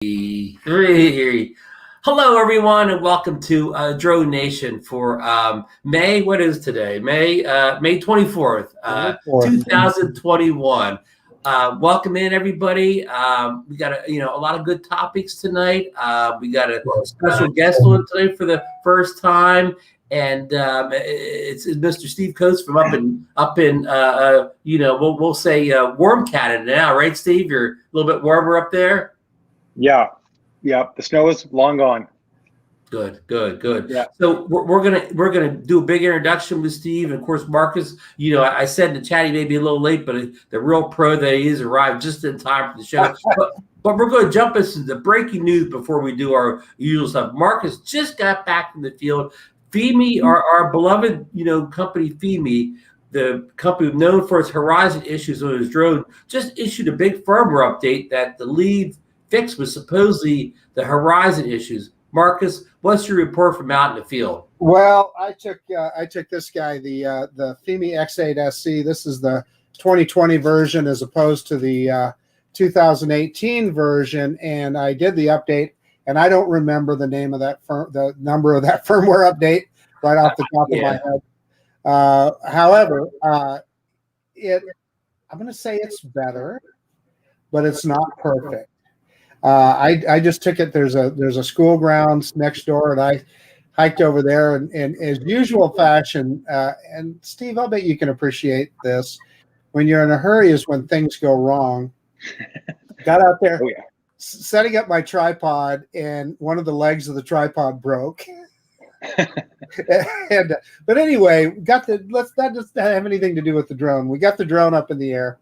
Three. Hello, everyone, and welcome to DroneNation for May. What is today? May 24th, 2021. Welcome in, everybody. We got a lot of good topics tonight. We got a special guest on today for the first time, and it's Mr. Steve Coutts from up in we'll say warm Canada now, right, Steve? You're a little bit warmer up there. Yeah. The snow is long gone. Good. Yeah. So we're gonna do a big introduction with Steve, and of course Marcus. I said in the chat he may be a little late, but the real pro that he is arrived just in time for the show. but we're going to jump into the breaking news before we do our usual stuff. Marcus just got back from the field. FEMI, our beloved company FEMI, the company known for its Horizon issues on its drone, just issued a big firmware update that the lead fix was supposedly the Horizon issues. Marcus, what's your report from out in the field? Well, I took this guy, the FEMI X8 SC. This is the 2020 version as opposed to the 2018 version, and I did the update. And I don't remember the name of the number of that firmware update right off the top of my head. However, I'm going to say it's better, but it's not perfect. I just took it. There's a school grounds next door, and I hiked over there, and as usual fashion, and Steve, I'll bet you can appreciate this. When you're in a hurry is when things go wrong. Got out there, setting up my tripod, and one of the legs of the tripod broke. But anyway, that doesn't have anything to do with the drone. We got the drone up in the air.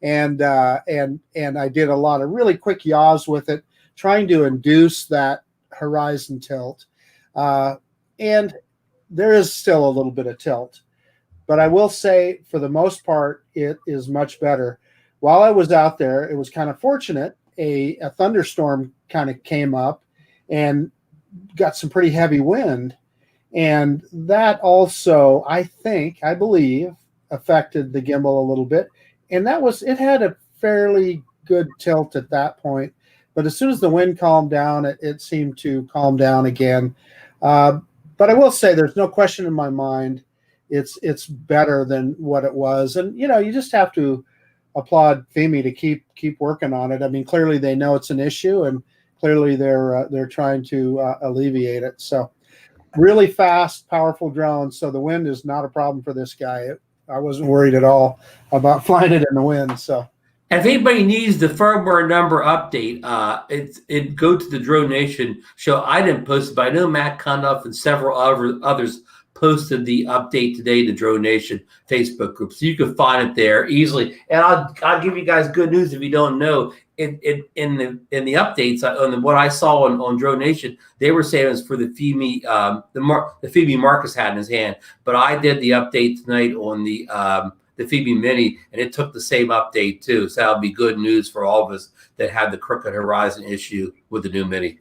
And I did a lot of really quick yaws with it, trying to induce that horizon tilt. And there is still a little bit of tilt. But I will say, for the most part, it is much better. While I was out there, it was kind of fortunate. A thunderstorm kind of came up and got some pretty heavy wind. And that also, I believe, affected the gimbal a little bit. And it had a fairly good tilt at that point. But as soon as the wind calmed down, it seemed to calm down again. But I will say there's no question in my mind it's better than what it was. And, you just have to applaud FEMI to keep working on it. I mean, clearly they know it's an issue, and clearly they're trying to alleviate it. So really fast, powerful drone. So the wind is not a problem for this guy. I wasn't worried at all about flying it in the wind. So, and if anybody needs the firmware number update, go to the DroneNation show. I didn't post it, but I know Matt Cunoff and several others posted the update today to DroneNation Facebook group, so you can find it there easily. And I'll give you guys good news if you don't know. In the updates on what I saw on DroneNation, they were saying it was for the FEMI, the FEMI Marcus had in his hand. But I did the update tonight on the FEMI Mini, and it took the same update too. So that'll be good news for all of us that had the crooked horizon issue with the new Mini.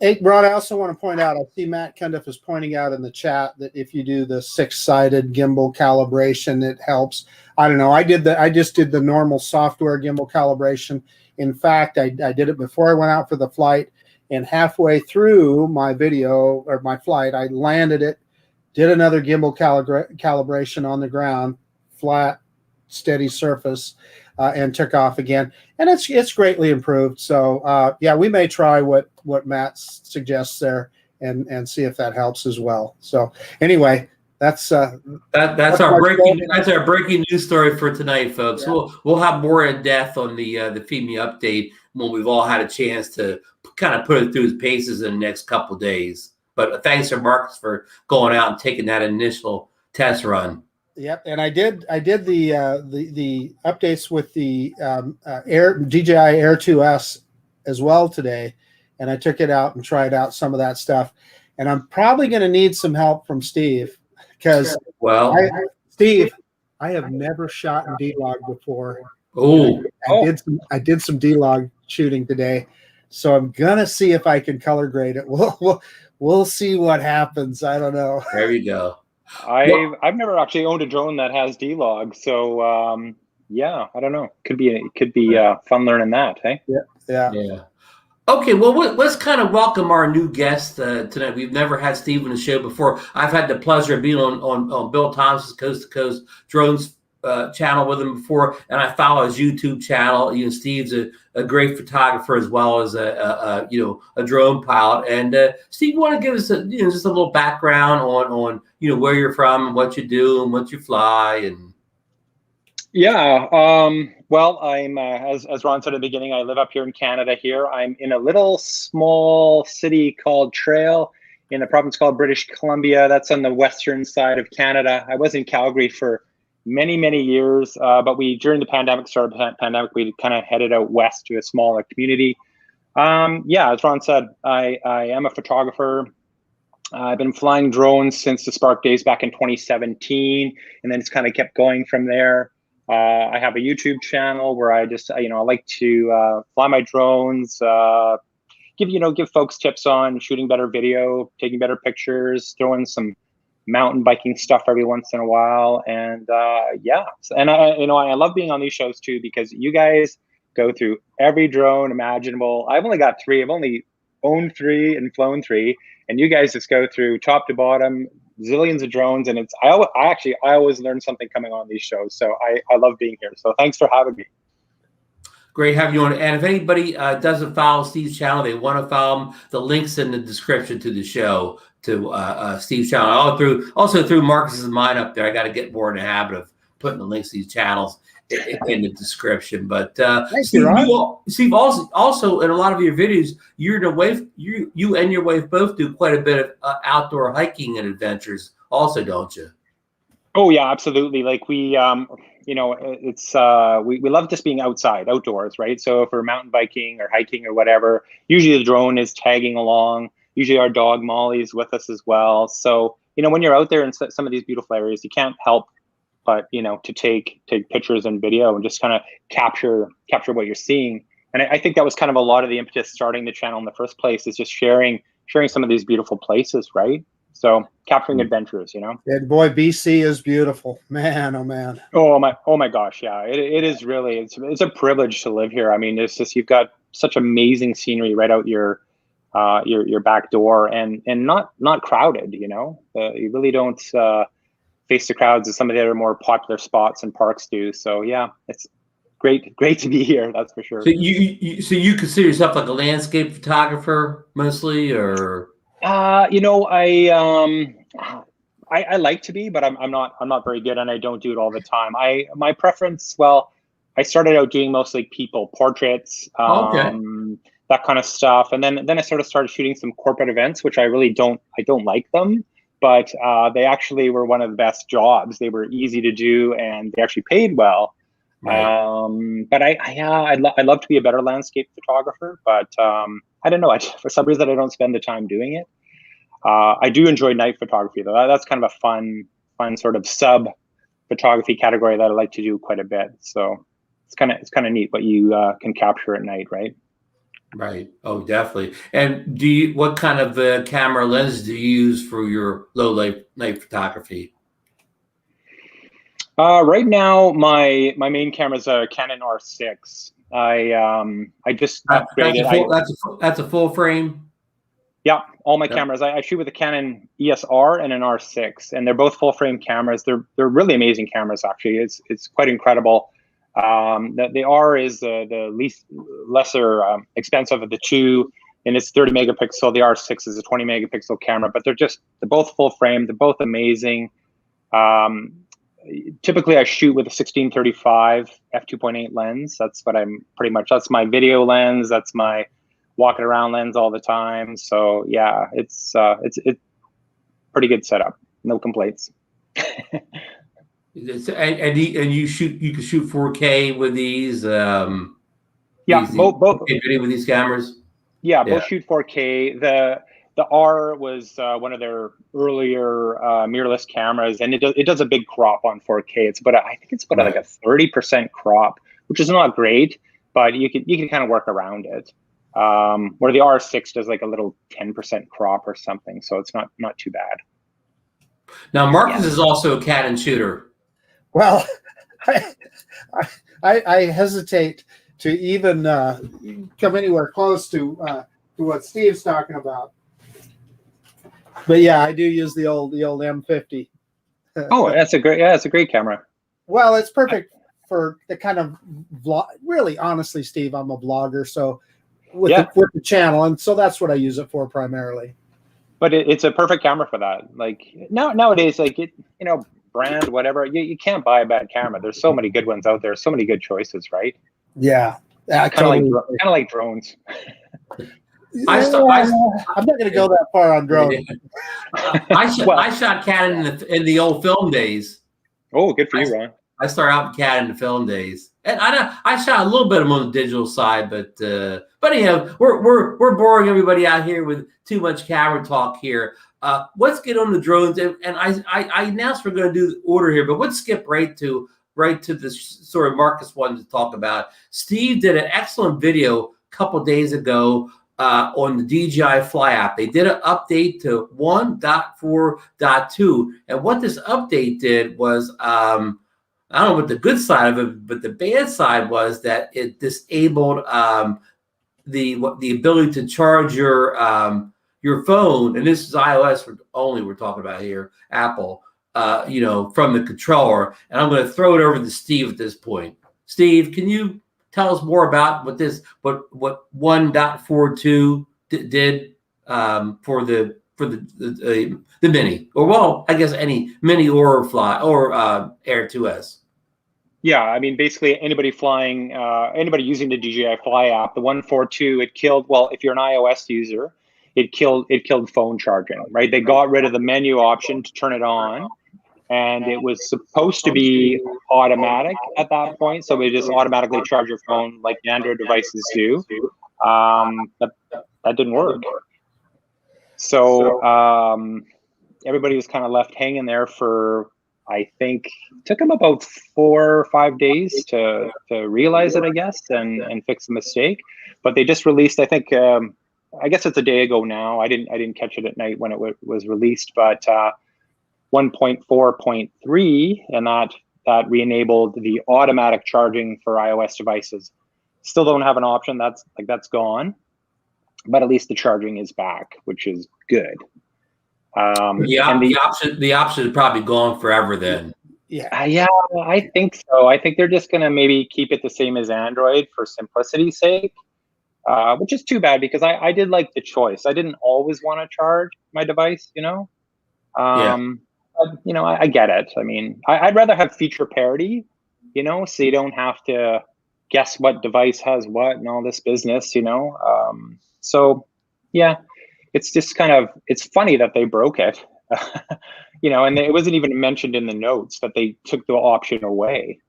Hey, Ron, I also want to point out, I see Matt Cunoff is pointing out in the chat that if you do the 6-sided gimbal calibration, it helps. I don't know. I just did the normal software gimbal calibration. In fact, I did it before I went out for the flight, and halfway through my video or my flight, I landed it, did another gimbal calibration on the ground, flat, steady surface, and took off again. And it's greatly improved. So we may try what Matt suggests there and see if that helps as well. So anyway, that's our breaking news story for tonight, folks. Yeah. We'll have more in depth on the FEMI update when we've all had a chance to kind of put it through its paces in the next couple of days. But thanks to Marcus for going out and taking that initial test run. Yep, and I did the updates with the DJI Air 2S as well today, and I took it out and tried out some of that stuff. And I'm probably going to need some help from Steve. Because, Steve, I have never shot in D-Log before. I did some D-Log shooting today, so I'm gonna see if I can color grade it. We'll see what happens. I don't know. There you go. I've never actually owned a drone that has D-Log, so I don't know. Could be fun learning that. Hey. Yeah. Okay, well, let's kind of welcome our new guest tonight. We've never had Steve on the show before. I've had the pleasure of being on Bill Thomas's Coast to Coast Drones channel with him before, and I follow his YouTube channel. You know, Steve's a great photographer as well as a drone pilot. And Steve, you want to give us just a little background on where you're from and what you do and what you fly and. Yeah, well, I'm as Ron said at the beginning, I live up here in Canada. Here, I'm in a little small city called Trail in a province called British Columbia. That's on the western side of Canada. I was in Calgary for many years, but during the pandemic, we kind of headed out west to a smaller community. Yeah, as Ron said, I am a photographer. I've been flying drones since the Spark days back in 2017, and then it's kind of kept going from there. I have a YouTube channel where I just, I like to fly my drones, give folks tips on shooting better video, taking better pictures, throwing some mountain biking stuff every once in a while. And yeah, and I love being on these shows too, because you guys go through every drone imaginable. I've only got 3. I've only owned 3 and flown 3. And you guys just go through top to bottom, zillions of drones, and I always learn something coming on these shows. So I love being here. So thanks for having me. Great having you on. And if anybody doesn't follow Steve's channel, they want to follow him, the link's in the description to the show, to Steve's channel. Also through Marcus's mine up there. I got to get more in the habit of putting the links to these channels in the description. But Steve, Steve, also in a lot of your videos, you and your wife both do quite a bit of outdoor hiking and adventures also, don't you? Oh yeah, absolutely. Like we it's we love just being outdoors, right? So if we're mountain biking or hiking or whatever, usually the drone is tagging along. Usually our dog Molly's with us as well. So when you're out there in some of these beautiful areas, you can't help but to take pictures and video and just kind of capture what you're seeing. And I think that was kind of a lot of the impetus starting the channel in the first place, is just sharing some of these beautiful places, right? So capturing adventures, And boy, BC is beautiful, man. Oh man. Oh my gosh, yeah. It is really, it's a privilege to live here. I mean, it's just, you've got such amazing scenery right out your back door, and not crowded. You really don't face the crowds as some of the other more popular spots and parks do. So yeah, it's great to be here. That's for sure. So you consider yourself like a landscape photographer mostly, or? I like to be, but I'm not very good, and I don't do it all the time. My preference, well, I started out doing mostly people portraits, that kind of stuff, and then I sort of started shooting some corporate events, which I don't like them, but they actually were one of the best jobs. They were easy to do, and they actually paid well. Right. But I'd love to be a better landscape photographer, but I don't know. For some reason, I don't spend the time doing it. I do enjoy night photography, though. That's kind of a fun sort of sub photography category that I like to do quite a bit. So it's kind of neat what you can capture at night, right? Right. Oh, definitely. And what kind of camera lens do you use for your low night photography? Right now, my main camera is a Canon R6. I just upgraded. That's a full frame. Yeah, all my cameras. I shoot with a Canon ESR and an R6, and they're both full frame cameras. They're really amazing cameras, actually. It's quite incredible. The R is the lesser expensive of the two, and it's 30 megapixel. The R6 is a 20 megapixel camera, but they're both full frame. They're both amazing. Typically, I shoot with a 16-35 f2.8 lens. That's my video lens. That's my walking around lens all the time. So yeah, it's pretty good setup. No complaints. And you can shoot 4K with these. Yeah, both video with these cameras. Yeah, both shoot 4K. The R was one of their earlier mirrorless cameras, and it does a big crop on 4K. I think it's about like a 30% crop, which is not great, but you can kind of work around it. Where the R6 does like a little 10% crop or something, so it's not too bad. Now Marcus is also a Canon shooter. Well, I hesitate even come anywhere close to what Steve's talking about. But yeah, I do use the old M50. Oh, that's a great camera. Well, it's perfect for the kind of vlog. Really, honestly, Steve, I'm a vlogger, so with the channel, and so that's what I use it for primarily. But it's a perfect camera for that. Like nowadays, like brand whatever, you can't buy a bad camera. There's so many good ones out there, so many good choices, right? Yeah, kind of like drones. I'm not going to go that far on drones. I shot Canon in the old film days. Oh, good for you, Ron. I started out in Canon in the film days, and I shot a little bit of them on the digital side, but anyhow, we're boring everybody out here with too much camera talk here. Let's get on the drones, and I announced we're going to do the order here, but let's skip right to the sort of Marcus wanted to talk about. Steve did an excellent video a couple days ago on the DJI Fly app. They did an update to 1.4.2, and what this update did was I don't know what the good side of it, but the bad side was that it disabled the ability to charge your phone, and this is iOS only we're talking about here, Apple, from the controller. And I'm going to throw it over to Steve at this point. Steve, can you tell us more about what 1.42 did for the Mini, or well, I guess any Mini or Fly or Air 2S? Yeah, I mean, basically anybody flying, anybody using the DJI Fly app, the 1.4.2, it killed. Well, if you're an iOS user, it killed phone charging. Right? They got rid of the menu option to turn it on, and it was supposed to be automatic at that point. So it just automatically charge your phone like Android devices do. But that didn't work. So everybody was kind of left hanging there for, I think, took them about 4 or 5 days to realize it, I guess, and fix the mistake. But they just released, I think, I guess it's a day ago now. I didn't catch it at night when it was released, but 1.4.3, and that re-enabled the automatic charging for iOS devices. Still don't have an option. That's gone, but at least the charging is back, which is good. The option is probably gone forever then. Yeah, I think so. I think they're just going to maybe keep it the same as Android for simplicity's sake, which is too bad because I did like the choice. I didn't always want to charge my device, But, I get it. I mean, I'd rather have feature parity, so you don't have to guess what device has what and all this business, So, yeah. It's just it's funny that they broke it, and it wasn't even mentioned in the notes that they took the option away.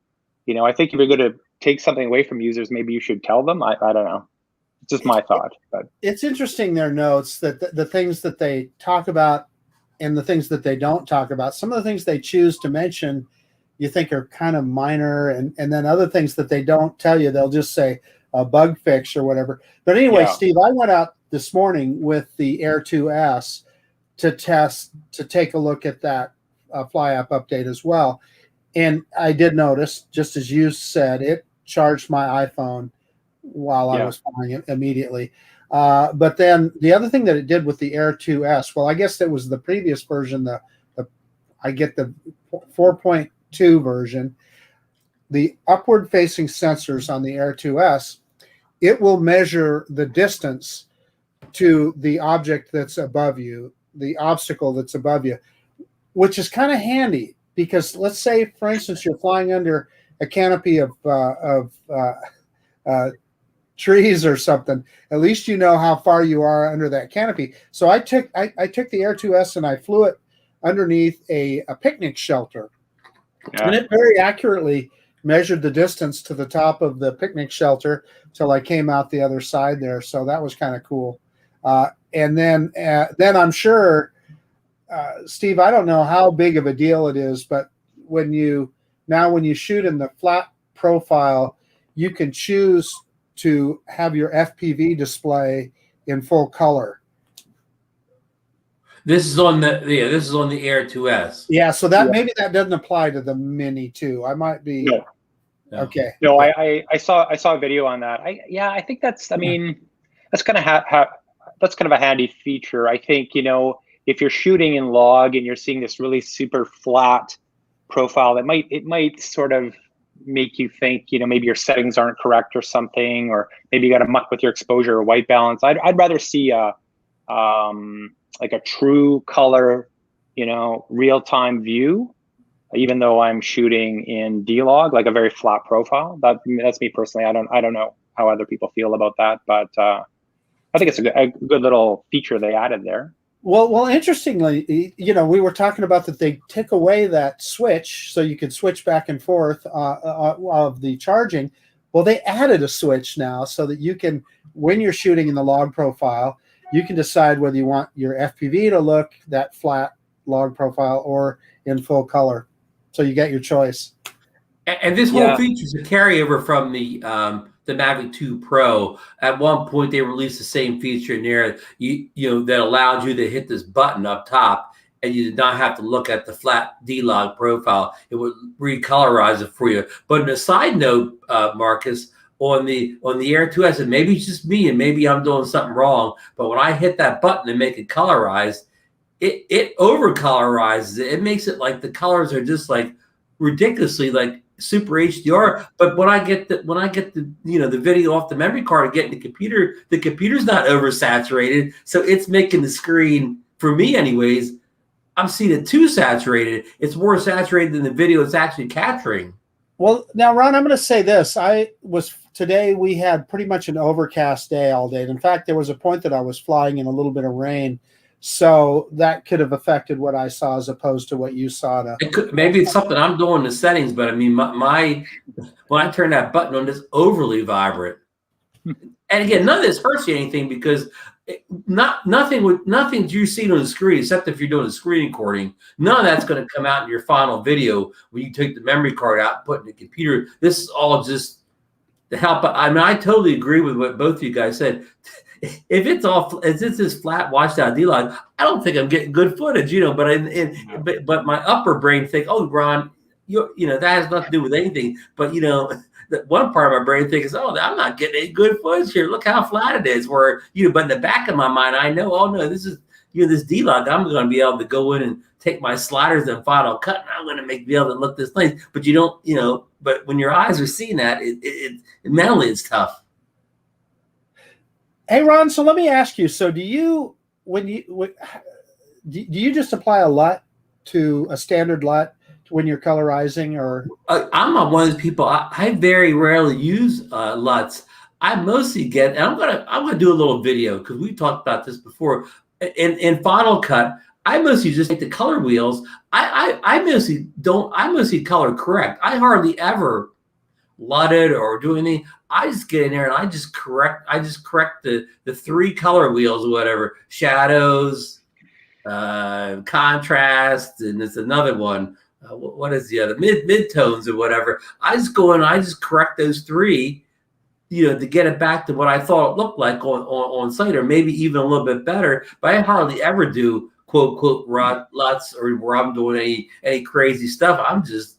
I think if you're going to take something away from users, maybe you should tell them. I don't know. It's just my thought. But it's interesting, their notes, that the things that they talk about and the things that they don't talk about. Some of the things they choose to mention, you think are kind of minor, and then other things that they don't tell you, they'll just say a bug fix or whatever. But anyway, yeah. Steve, I went out this morning with the Air 2S to take a look at that Fly app update as well. And I did notice, just as you said, it charged my iPhone while I was flying it immediately. But then the other thing that it did with the Air 2S, well, I guess it was the previous version, I get the 4.2 version, the upward facing sensors on the Air 2S, it will measure the distance to the object that's above you, the obstacle that's above you, which is kind of handy because let's say, for instance, you're flying under a canopy of trees or something. At least you know how far you are under that canopy. So I took the Air 2S and I flew it underneath a picnic shelter, and it very accurately measured the distance to the top of the picnic shelter till I came out the other side there. So that was kind of cool. And then I'm sure, Steve, I don't know how big of a deal it is, but when you shoot in the flat profile, you can choose to have your FPV display in full color. This is on the Air 2S. Yeah, so that maybe that doesn't apply to the Mini too. I might be. No. No. Okay. No, I saw a video on that. I think that's, I mean, that's kind of that's kind of a handy feature. I think, you know, if you're shooting in log and you're seeing this really super flat profile, it might sort of make you think, you know, maybe your settings aren't correct or something, or maybe you got to muck with your exposure or white balance. I'd rather see a like a true color, you know, real-time view, even though I'm shooting in D-Log, like a very flat profile. That's me personally. I don't know how other people feel about that, but I think it's a good little feature they added there. Well, interestingly, you know, we were talking about that they took away that switch so you could switch back and forth of the charging. Well, they added a switch now so that you can, when you're shooting in the log profile, you can decide whether you want your FPV to look that flat log profile or in full color. So you get your choice. And this whole feature is a carryover from the Mavic 2 Pro. At one point, they released the same feature in there, you know, that allowed you to hit this button up top, and you did not have to look at the flat D-Log profile. It would recolorize it for you. But on a side note, Marcus, on the Air 2, I said maybe it's just me and maybe I'm doing something wrong. But when I hit that button and make it colorized, it over colorizes it. It makes it like the colors are just like ridiculously like super HDR. But when I get the you know, the video off the memory card and get in the computer's not oversaturated, so it's making the screen, for me anyways, I'm seeing it too saturated. It's more saturated than the video it's actually capturing. Well, now, Ron, I'm going to say this. Today we had pretty much an overcast day all day. In fact, there was a point that I was flying in a little bit of rain. So that could have affected what I saw as opposed to what you saw. Maybe it's something I'm doing in the settings, but I mean, when I turn that button on, it's overly vibrant. And again, none of this hurts you anything because nothing you see on the screen, except if you're doing a screen recording, none of that's going to come out in your final video when you take the memory card out and put it in the computer. This is all just to help. I mean, I totally agree with what both of you guys said. If it's this flat washed out D-Log, I don't think I'm getting good footage, you know. But my upper brain think, oh, Ron, you know, that has nothing to do with anything. But you know, that one part of my brain thinks, oh, I'm not getting any good footage here. Look how flat it is. Where, you know, but in the back of my mind, I know, oh no, this is, you know, this D-Log. I'm going to be able to go in and take my sliders and Final Cut, and I'm going to be able to look this nice. But you don't, you know. But when your eyes are seeing that, it mentally it's tough. Hey, Ron, so let me ask you. So do you just apply a LUT to a standard LUT when you're colorizing, or? I'm not one of those people. I very rarely use LUTs. I mostly get, and I'm gonna do a little video because we talked about this before. In Final Cut, I mostly just take the color wheels. I mostly color correct. I hardly ever LUT it or do anything. I just get in there and I just correct the three color wheels or whatever, shadows, contrast, and there's another one. What is the other, midtones or whatever. I just go in and I just correct those three, you know, to get it back to what I thought it looked like on site, or maybe even a little bit better. But I hardly ever do quote LUTs or where I'm doing any crazy stuff. I'm just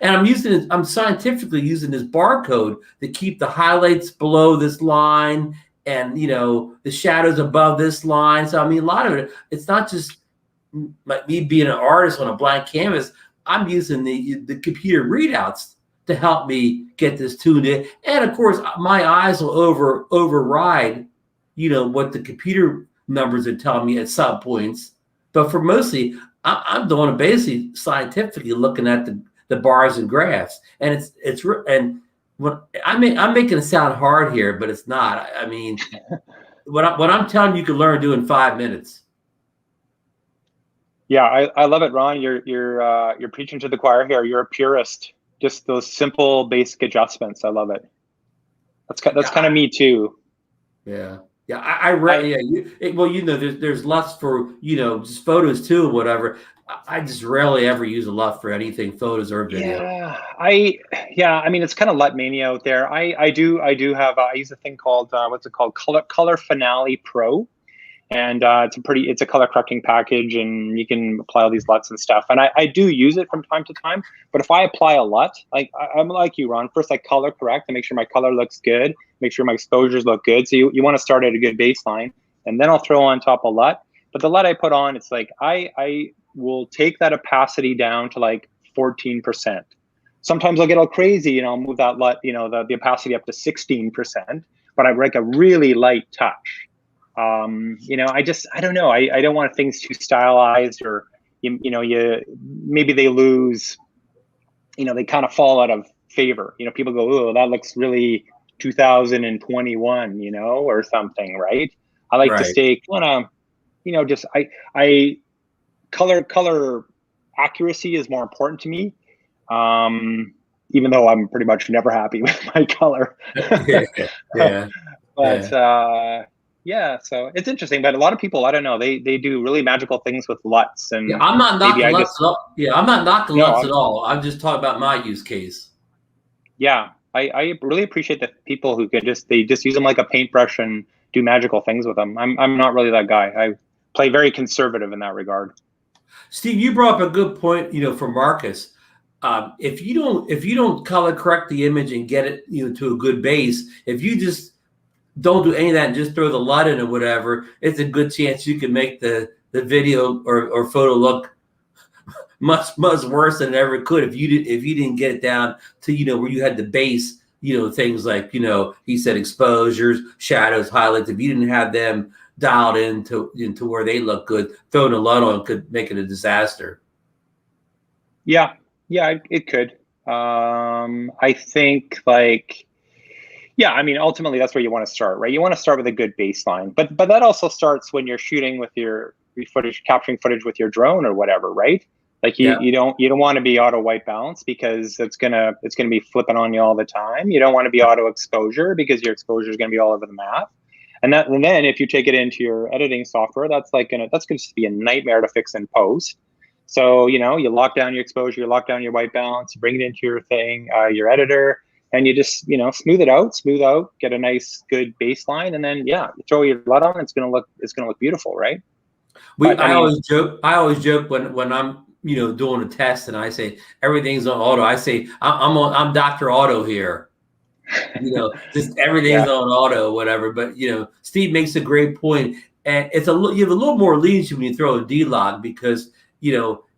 and I'm scientifically using this barcode to keep the highlights below this line and, you know, the shadows above this line. So I mean, a lot of it's not just like me being an artist on a blank canvas. I'm using the computer readouts to help me get this tuned in. And of course, my eyes will override, you know, what the computer numbers are telling me at some points. But for mostly, I'm doing it basically scientifically looking at the bars and graphs. And I'm making it sound hard here, but it's not. I mean, what I'm telling you can learn to do in 5 minutes. Yeah, I love it, Ron. You're preaching to the choir here. You're a purist. Just those simple, basic adjustments. I love it. That's kind of me too. Yeah, well, you know, there's LUTs for, you know, just photos too, or whatever. I just rarely ever use a LUT for anything, photos or video. Yeah. I mean, it's kind of LUT mania out there. I do have I use a thing called what's it called, Color Finale Pro. And it's a color correcting package, and you can apply all these LUTs and stuff. And I do use it from time to time, but if I apply a LUT, like I'm like you, Ron, first I color correct to make sure my color looks good, make sure my exposures look good. So you want to start at a good baseline, and then I'll throw on top a LUT. But the LUT I put on, it's like I will take that opacity down to like 14%. Sometimes I'll get all crazy, I'll move that LUT, the opacity up to 16%, but I like a really light touch. I don't know. I don't want things too stylized, or maybe they lose, they kind of fall out of favor. People go, oh, that looks really 2021, or something, right? I like to stay kind of, just I color accuracy is more important to me. Even though I'm pretty much never happy with my color. Yeah. But yeah, so it's interesting. But a lot of people, I don't know, they do really magical things with LUTs, and I'm not knocking LUTs at all. Yeah, I'm not knocking LUTs at all. I'm just talking about my use case. Yeah, I really appreciate the people who can just use them like a paintbrush and do magical things with them. I'm not really that guy. I play very conservative in that regard. Steve, you brought up a good point, for Marcus. If you don't color correct the image and get it, to a good base, if you just don't do any of that and just throw the LUT in or whatever, it's a good chance you can make the video or photo look much worse than it ever could if you didn't get it down to where you had the base, things like he said exposures, shadows, highlights. If you didn't have them dialed into where they look good, throwing a LUT on could make it a disaster. Yeah, it could. I think ultimately that's where you want to start, right? You want to start with a good baseline, but that also starts when you're shooting with your footage, capturing footage with your drone or whatever, right? Like you don't want to be auto white balance, because it's gonna be flipping on you all the time. You don't want to be auto exposure, because your exposure is gonna be all over the map. And then if you take it into your editing software, that's gonna be a nightmare to fix in post. So you lock down your exposure, you lock down your white balance, you bring it into your thing, your editor, and you just smooth out, get a nice good baseline, and then you throw your LUT on. It's gonna look beautiful, right? I always joke when I'm doing a test and I say everything's on auto. I say I'm Dr. Auto here. Just everything's on auto, whatever. But Steve makes a great point, and you have a little more leniency when you throw a D-log, because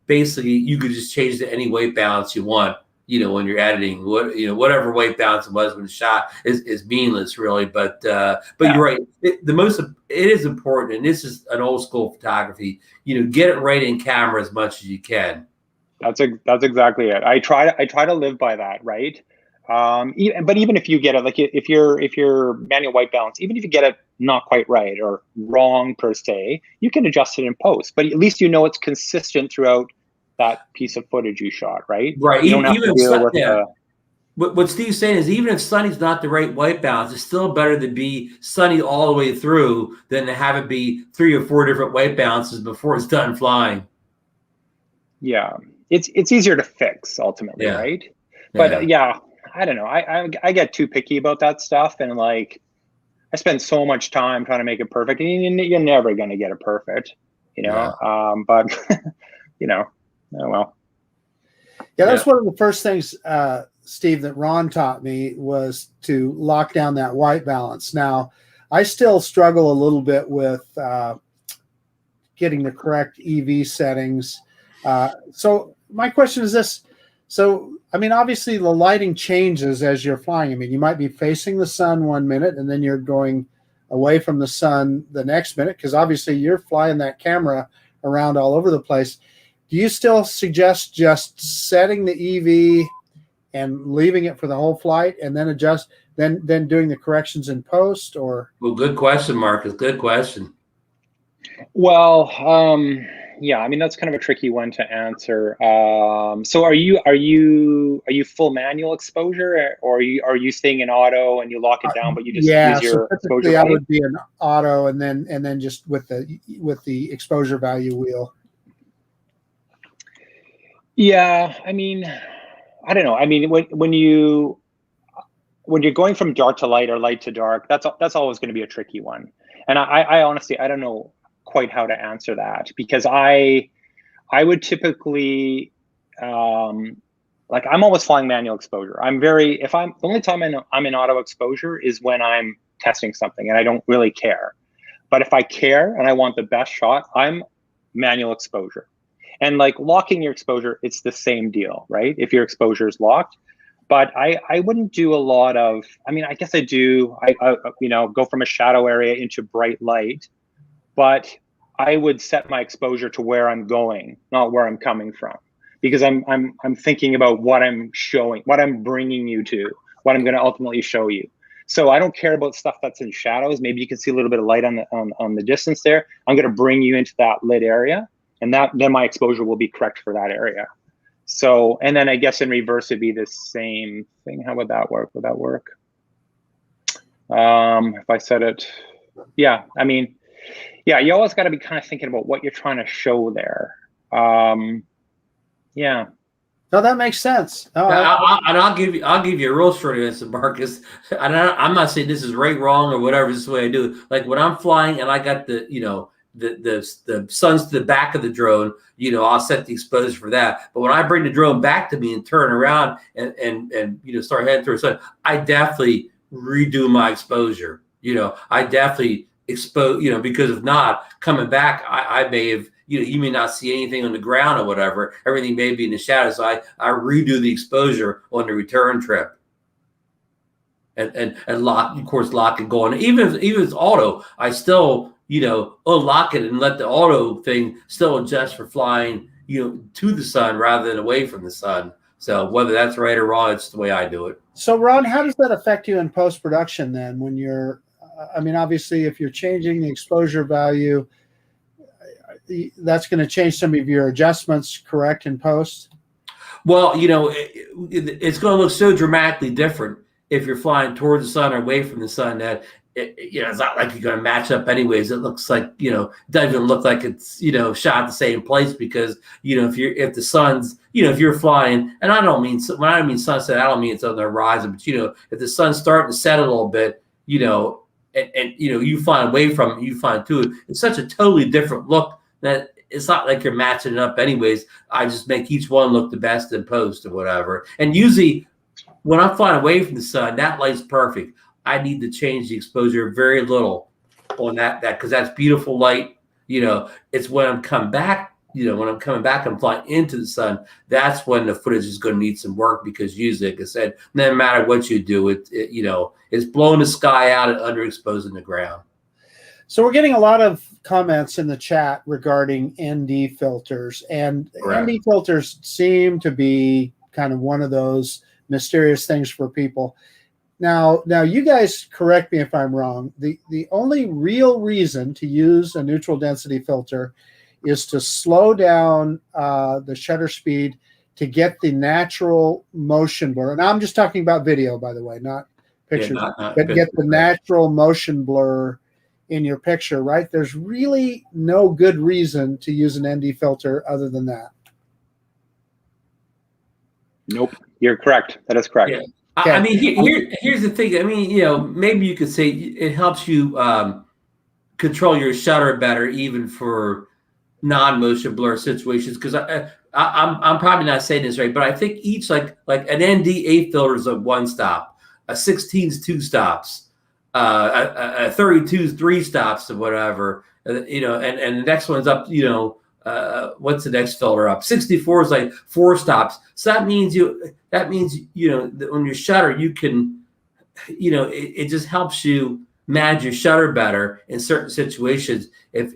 basically you could just change to any weight balance you want. When you're editing, whatever weight balance it was when the shot is meaningless, really. But you're right. It is important, and this is an old school photography. Get it right in camera as much as you can. That's exactly it. I try to live by that, right? But even if you get it, like if you're manual white balance, even if you get it not quite right or wrong per se, you can adjust it in post. But at least it's consistent throughout that piece of footage you shot, right? Right. You don't have to deal with what Steve's saying is, even if sunny's not the right white balance, it's still better to be sunny all the way through than to have it be 3 or 4 different white balances before it's done flying. Yeah, it's easier to fix ultimately, right? But I don't know. I get too picky about that stuff, and I spend so much time trying to make it perfect, and you're never going to get it perfect, But oh well. Yeah, that's one of the first things, Steve, that Ron taught me, was to lock down that white balance. Now, I still struggle a little bit with getting the correct EV settings. So my question is this. So, obviously the lighting changes as you're flying. You might be facing the sun 1 minute, and then you're going away from the sun the next minute, because obviously you're flying that camera around all over the place. Do you still suggest just setting the EV and leaving it for the whole flight, and then then doing the corrections in post? Or good question, Marcus. Good question. Well, that's kind of a tricky one to answer. So are you full manual exposure, or are you staying in auto and you lock it down, but you just use your exposure value? I would be in auto, and then just with the exposure value wheel. Yeah, I don't know. When you're going from dark to light or light to dark, that's always going to be a tricky one. And I honestly, I don't know quite how to answer that, because I would typically, like, I'm always flying manual exposure. The only time I'm in auto exposure is when I'm testing something and I don't really care. But if I care and I want the best shot, I'm manual exposure. And like locking your exposure, it's the same deal, right? If your exposure is locked. But I wouldn't do a lot of, I mean, I guess I do, I go from a shadow area into bright light, but I would set my exposure to where I'm going, not where I'm coming from, because I'm thinking about what I'm showing, what I'm bringing you to, what I'm going to ultimately show you. So I don't care about stuff that's in shadows. Maybe you can see a little bit of light on the distance there. I'm going to bring you into that lit area, and then my exposure will be correct for that area. So, and then I guess in reverse it'd be the same thing. How would that work? Would that work? If I said it, yeah. I mean, yeah. You always got to be kind of thinking about what you're trying to show there. Yeah. No, that makes sense. No, and I'll give you a real short answer, Marcus. And I'm not saying this is right, wrong, or whatever. This is the way I do it. Like when I'm flying and I got the sun's to the back of the drone, I'll set the exposure for that. But when I bring the drone back to me and turn around and start heading towards the sun, I definitely redo my exposure. I definitely expose, because if not, coming back, I may have, you may not see anything on the ground or whatever. Everything may be in the shadows. So I redo the exposure on the return trip. And lock it going. Even if it's auto, I still, unlock it and let the auto thing still adjust for flying, to the sun rather than away from the sun. So whether that's right or wrong, it's the way I do it. So Ron, how does that affect you in post-production then when you're, I mean, obviously if you're changing the exposure value, that's going to change some of your adjustments, correct, in post? Well, it's going to look so dramatically different if you're flying towards the sun or away from the sun that it's not like you're going to match up anyways. It looks like, it doesn't even look like it's, shot the same place because, if the sun's, if you're flying, and when I mean sunset, I don't mean it's on the horizon, but, if the sun's starting to set a little bit, and you fly away from it, you fly to it, it's such a totally different look that it's not like you're matching it up anyways. I just make each one look the best in post or whatever. And usually when I'm flying away from the sun, that light's perfect. I need to change the exposure very little on that because that's beautiful light. It's when I'm coming back, I'm flying into the sun. That's when the footage is going to need some work because usually, like I said, no matter what you do, it's blowing the sky out and underexposing the ground. So we're getting a lot of comments in the chat regarding ND filters, and Correct. ND filters seem to be kind of one of those mysterious things for people. Now, you guys correct me if I'm wrong. The only real reason to use a neutral density filter is to slow down the shutter speed to get the natural motion blur. And I'm just talking about video, by the way, not pictures, but get the natural motion blur in your picture, right? There's really no good reason to use an ND filter other than that. Nope, you're correct. That is correct. Yeah. Okay. I mean, here's the thing. I mean, maybe you could say it helps you control your shutter better, even for non-motion blur situations. Because I'm probably not saying this right, but I think each like an ND 8 filter is a one stop, a 16 is 2 stops, a 32 is 3 stops, or whatever. And the next one's up. What's the next filter up? 64 is like 4 stops. So that means on your shutter you can, it just helps you manage your shutter better in certain situations. If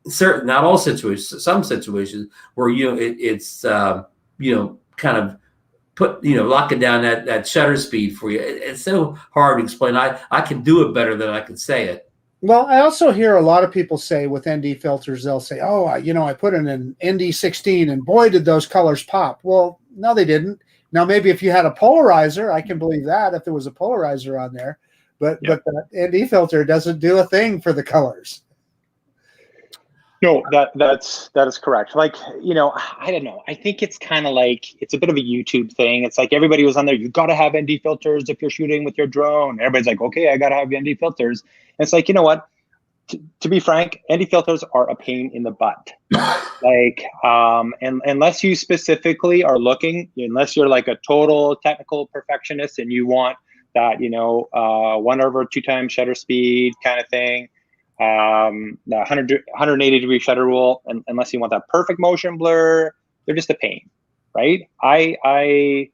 certain, not all situations, some situations where it's kind of put locking down that shutter speed for you. It's so hard to explain. I can do it better than I can say it. Well, I also hear a lot of people say with ND filters, they'll say, oh, I put in an ND 16 and boy, did those colors pop. Well, no, they didn't. Now, maybe if you had a polarizer, I can believe that if there was a polarizer on there, but the ND filter doesn't do a thing for the colors. No, that is correct. Like, I don't know. I think it's kind of like, it's a bit of a YouTube thing. It's like everybody was on there. You got to have ND filters if you're shooting with your drone. Everybody's like, okay, I got to have ND filters. And it's like, you know what? to be frank, ND filters are a pain in the butt. Like, and unless you specifically are looking, unless you're like a total technical perfectionist and you want that, 1/2 times shutter speed kind of thing, the 180 degree shutter rule, and unless you want that perfect motion blur, they're just a pain, right? I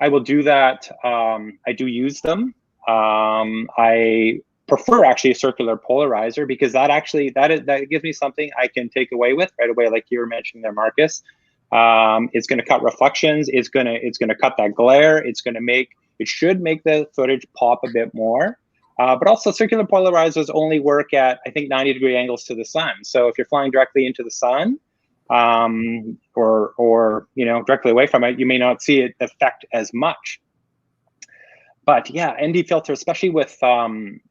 will do that. I do use them. I prefer actually a circular polarizer because that gives me something I can take away with right away, like you were mentioning there, Marcus. It's going to cut reflections. It's going to cut that glare. It should make the footage pop a bit more. But also circular polarizers only work at, I think, 90 degree angles to the sun. So if you're flying directly into the sun, or directly away from it, you may not see it affect as much. But yeah, ND filter, especially with like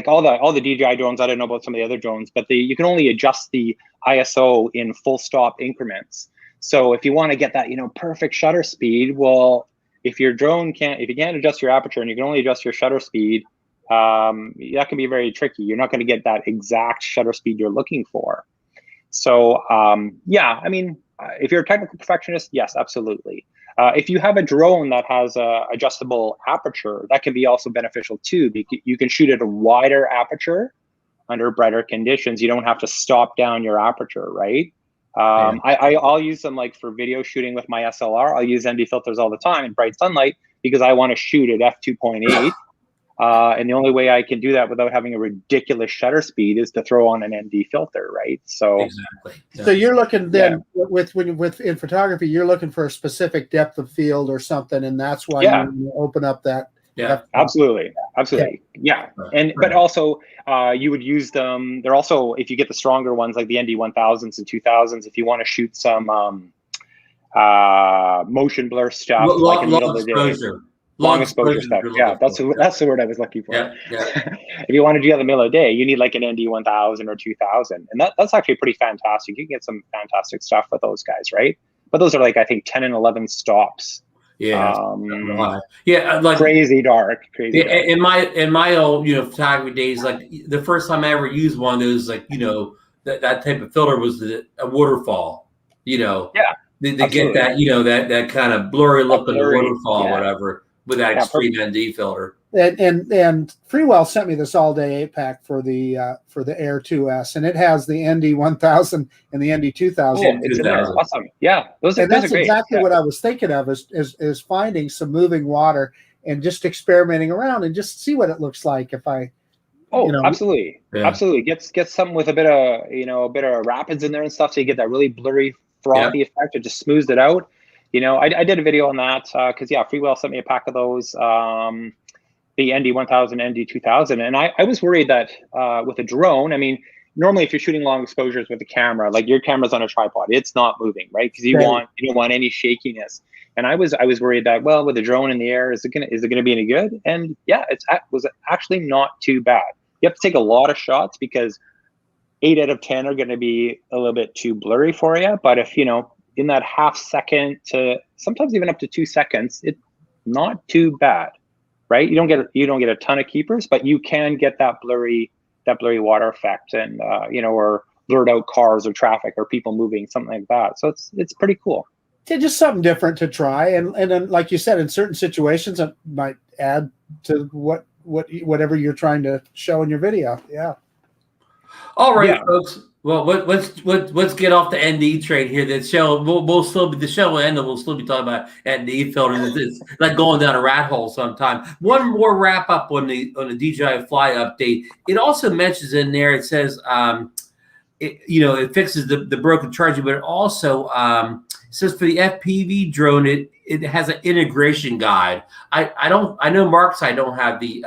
all the DJI drones. I don't know about some of the other drones, but you can only adjust the ISO in full stop increments. So if you want to get that perfect shutter speed, well, if you can't adjust your aperture and you can only adjust your shutter speed, that can be very tricky. You're not going to get that exact shutter speed you're looking for. So yeah, I mean, if you're a technical perfectionist, yes, absolutely. If you have a drone that has a adjustable aperture, that can be also beneficial too, because you can shoot at a wider aperture under brighter conditions. You don't have to stop down your aperture, right? I'll use them like for video shooting with my SLR. I'll use ND filters all the time in bright sunlight because I want to shoot at f2.8. And the only way I can do that without having a ridiculous shutter speed is to throw on an ND filter, right? So exactly. So you're looking then with in photography, you're looking for a specific depth of field or something, and that's why you open up that. Yeah, absolutely. Yeah, and but also you would use them. They're also, if you get the stronger ones like the ND 1000s and 2000s, if you want to shoot some motion blur stuff, like in the middle of the day. Long exposure stuff. Yeah, that's the word I was looking for. Yeah. If you want to do that in the middle of the day, you need like an ND 1000 or 2000, and that's actually pretty fantastic. You can get some fantastic stuff with those guys, right? But those are like, I think 10 and 11 stops. Yeah, like crazy dark. In my old photography days, like the first time I ever used one of those, like that type of filter was a waterfall. To get that that kind of blurry look of the waterfall, whatever. With that extreme ND filter. And Freewell sent me this all-day 8-pack for the Air 2S, and it has the ND 1000 and the ND 2000. Oh, it's awesome. Yeah, those are that's great. Exactly what I was thinking of is finding some moving water and just experimenting around and just see what it looks like if I. Absolutely, absolutely. Get something with a bit of rapids in there and stuff, so you get that really blurry, frothy effect. It just smooths it out. I did a video on that because Freewell sent me a pack of those, the ND 1000, ND 2000, and I was worried that with a drone, I mean, normally if you're shooting long exposures with a camera, like your camera's on a tripod, it's not moving, right? Because you don't want any shakiness. And I was worried that, well, with a drone in the air, is it gonna be any good? And yeah, it was actually not too bad. You have to take a lot of shots because 8 out of 10 are going to be a little bit too blurry for you. But if in that half second to sometimes even up to 2 seconds, it's not too bad, right? You don't get a ton of keepers, but you can get that blurry water effect, and or blurred out cars or traffic or people moving, something like that. So it's pretty cool. Yeah, just something different to try, and then like you said, in certain situations, it might add to whatever you're trying to show in your video. Yeah. All right, folks. Well, let's get off the ND train here. That show we'll still be, the show will end, and we'll still be talking about ND filters. It's like going down a rat hole sometime. One more wrap up on the DJI Fly update. It also mentions in there. It says it fixes the broken charging, but it also says for the FPV drone it has an integration guide. I know Mark's I don't have the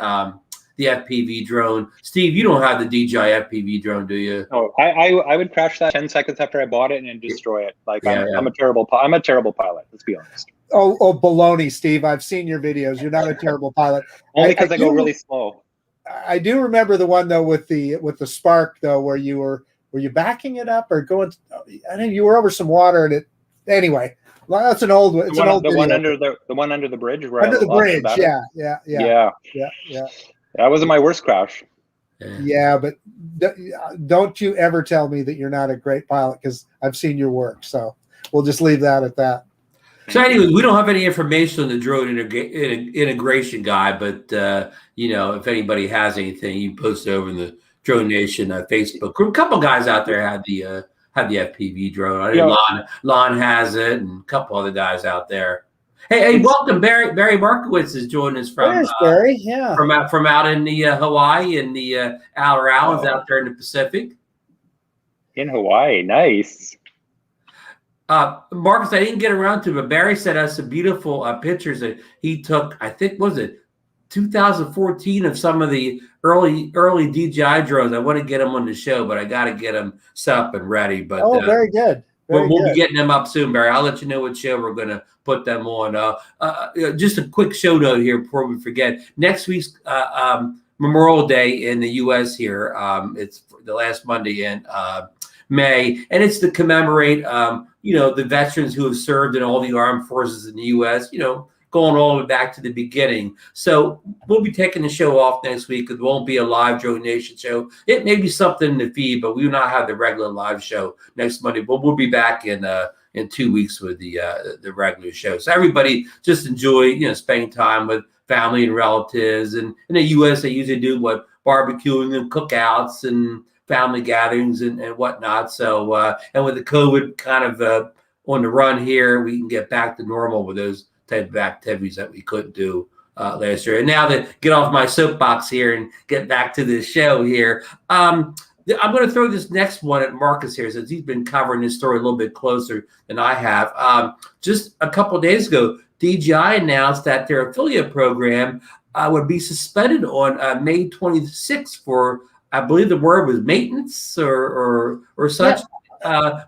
FPV drone. Steve, you don't have the DJI FPV drone, do you? Oh, I would crash that 10 seconds after I bought it and then destroy it. Like I'm a terrible pilot. Let's be honest. Oh, baloney, Steve. I've seen your videos. You're not a terrible pilot. Only because I go really slow. I do remember the one though with the Spark though, where you were you backing it up or going? I think you were over some water and it. Anyway, well, that's an old. It's an old. The one under the bridge. Under the bridge. Yeah. That wasn't my worst crash. Yeah, but don't you ever tell me that you're not a great pilot, because I've seen your work. So we'll just leave that at that. So anyway, we don't have any information on the drone integration guy, but if anybody has anything, you post it over in the DroneNation Facebook group. A couple guys out there had the FPV drone. I know Lon has it, and a couple other guys out there. Hey, welcome, Barry. Barry Markowitz is joining us from Barry, yeah, from out in the Hawaii and the Outer Islands out there in the Pacific. In Hawaii, nice. Marcus, I didn't get around to, but Barry sent us some beautiful pictures that he took. I think, was it 2014, of some of the early DJI drones. I want to get them on the show, but I got to get them set up and ready. But very good. We'll be getting them up soon, Barry. I'll let you know what show we're going to put them on. Just a quick show note here before we forget. Next week's Memorial Day in the U.S. here. It's the last Monday in May, and it's to commemorate, the veterans who have served in all the armed forces in the U.S., going all the way back to the beginning. So we'll be taking the show off next week. It won't be a live DroneNation show. It may be something in the feed, but we will not have the regular live show next Monday. But we'll be back in 2 weeks with the regular show. So everybody just enjoy, spending time with family and relatives. And in the U.S., they usually do barbecuing and cookouts and family gatherings and whatnot. So, and with the COVID kind of on the run here, we can get back to normal with those type of activities that we couldn't do last year. And now to get off my soapbox here and get back to this show here, I'm going to throw this next one at Marcus here, since he's been covering this story a little bit closer than I have. Just a couple of days ago, DJI announced that their affiliate program would be suspended on May 26th for, I believe the word was maintenance or such. Yeah.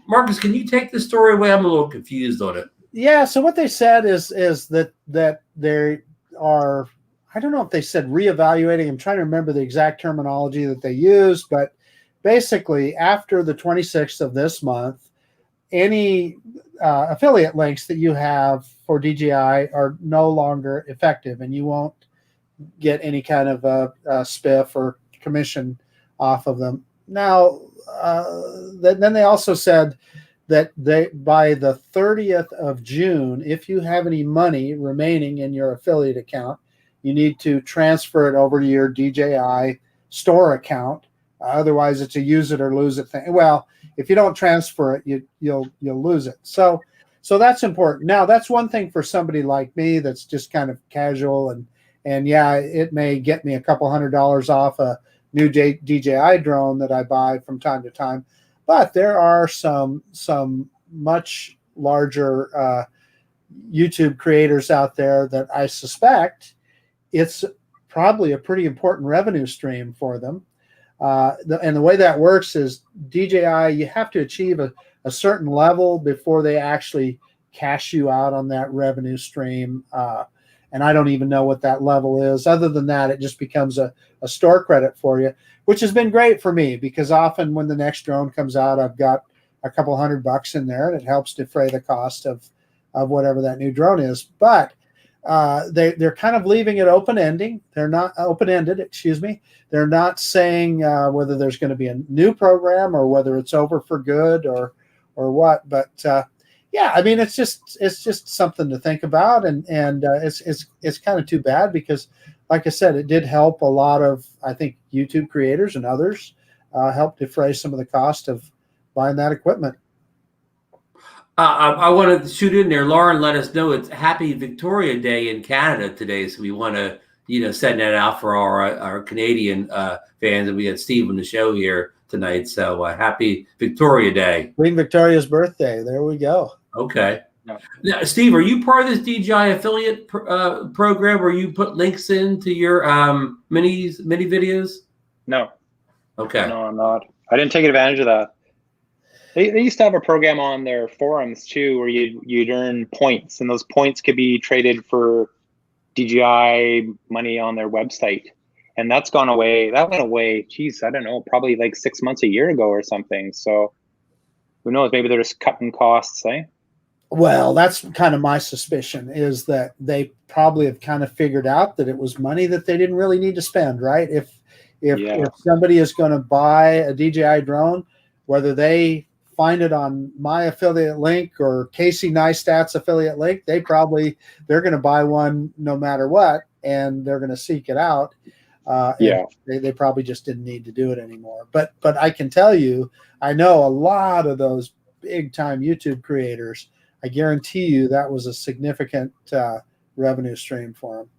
Marcus, can you take the story away? I'm a little confused on it. Yeah. So what they said is that they are, I don't know if they said reevaluating. I'm trying to remember the exact terminology that they used, but basically after the 26th of this month, any affiliate links that you have for DJI are no longer effective, and you won't get any kind of a spiff or commission off of them. Now, then they also said that by the 30th of June, if you have any money remaining in your affiliate account, you need to transfer it over to your DJI store account. Otherwise, it's a use it or lose it thing. Well, if you don't transfer it, you'll lose it. So that's important. Now, that's one thing for somebody like me that's just kind of casual, and yeah, it may get me a couple $100 off a new DJI drone that I buy from time to time. But there are some much larger YouTube creators out there that I suspect it's probably a pretty important revenue stream for them. And the way that works is DJI, you have to achieve a certain level before they actually cash you out on that revenue stream. And I don't even know what that level is. Other than that, it just becomes a store credit for you, which has been great for me, because often when the next drone comes out, I've got a couple $100 in there, and it helps defray the cost of whatever that new drone is. But they're kind of leaving it open-ending. They're not open-ended, excuse me. They're not saying whether there's going to be a new program or whether it's over for good or what. But yeah, I mean, it's just something to think about, and it's kind of too bad, because, like I said, it did help a lot of, I think, YouTube creators and others help defray some of the cost of buying that equipment. I want to shoot in there. Lauren let us know it's Happy Victoria Day in Canada today, so we want to send that out for our Canadian fans. And we had Steve on the show here tonight, so Happy Victoria Day. Queen Victoria's birthday. There we go. Okay. Now, Steve, are you part of this DJI affiliate program where you put links into your mini videos? No. Okay. No, I'm not. I didn't take advantage of that. They used to have a program on their forums too, where you'd earn points, and those points could be traded for DJI money on their website. And that's gone away. That went away, geez, I don't know, probably like 6 months, a year ago or something. So who knows? Maybe they're just cutting costs, eh? Well, that's kind of my suspicion, is that they probably have kind of figured out that it was money that they didn't really need to spend, right? If somebody is going to buy a DJI drone, whether they find it on my affiliate link or Casey Neistat's affiliate link, they're going to buy one no matter what, and they're going to seek it out. They probably just didn't need to do it anymore. But I can tell you, I know a lot of those big time YouTube creators. I guarantee you that was a significant revenue stream for them.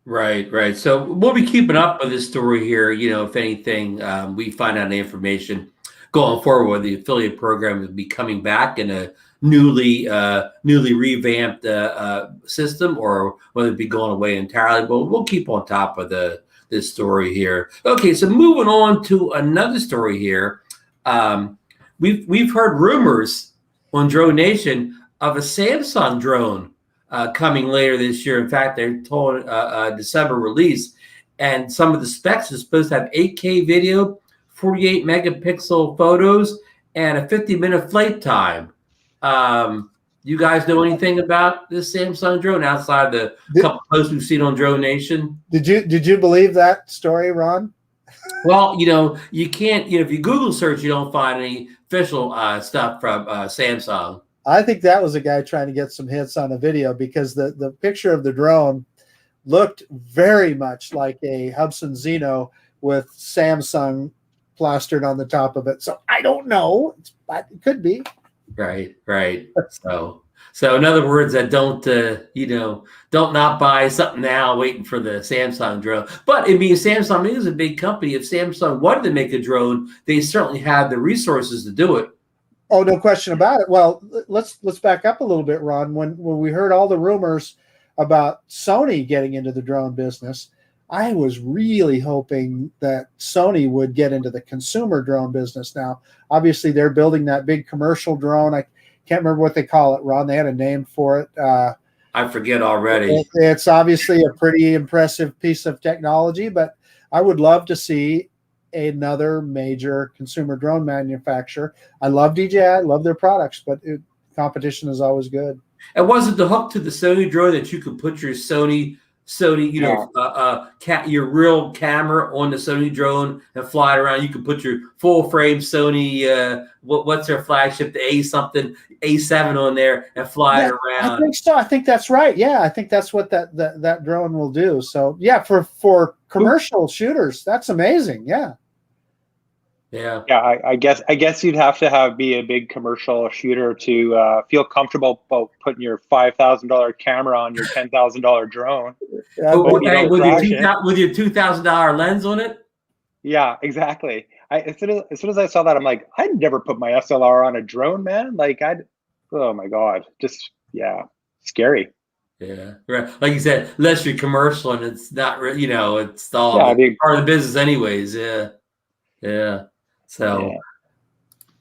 Right. So we'll be keeping up with this story here. If anything, we find out the information going forward, whether the affiliate program will be coming back in a newly revamped system, or whether it be going away entirely. But we'll keep on top of this story here. Okay, so moving on to another story here. We've heard rumors on DroneNation of a Samsung drone coming later this year. In fact, they're told December release, and some of the specs are supposed to have 8K video, 48 megapixel photos, and a 50-minute flight time. You guys know anything about this Samsung drone outside the couple posts we've seen on DroneNation? Did you believe that story, Ron? Well, you can't. If you Google search, you don't find any official stuff from Samsung. I think that was a guy trying to get some hits on a video, because the picture of the drone looked very much like a Hubsan Zeno with Samsung plastered on the top of it. So I don't know, but it could be. Right. So in other words, that don't not buy something now waiting for the Samsung drone. But I mean, Samsung is a big company. If Samsung wanted to make a drone, they certainly have the resources to do it. Oh, no question about it. Well, let's back up a little bit, Ron. When we heard all the rumors about Sony getting into the drone business, I was really hoping that Sony would get into the consumer drone business. Now, obviously, they're building that big commercial drone. I can't remember what they call it, Ron. They had a name for it. I forget already. It's obviously a pretty impressive piece of technology, but I would love to see another major consumer drone manufacturer. I love DJI, I love their products, but competition is always good. And was it the hook to the Sony drone that you could put your Sony, your real camera on the Sony drone and fly it around? You could put your full frame Sony, what's their flagship, the A7 on there and fly it around. I think so. I think that's right. Yeah, I think that's what that drone will do. So yeah, for commercial shooters, that's amazing. Yeah. I guess you'd have to be a big commercial shooter to feel comfortable about putting your $5,000 camera on your $10,000 drone. With your $2,000 lens on it. Yeah, exactly. As soon as I saw that, I'm like, I'd never put my SLR on a drone, man. Like oh my God, just scary. Yeah, right. Like you said, unless you're commercial and it's not, it's all part of the business, anyways. Yeah. So,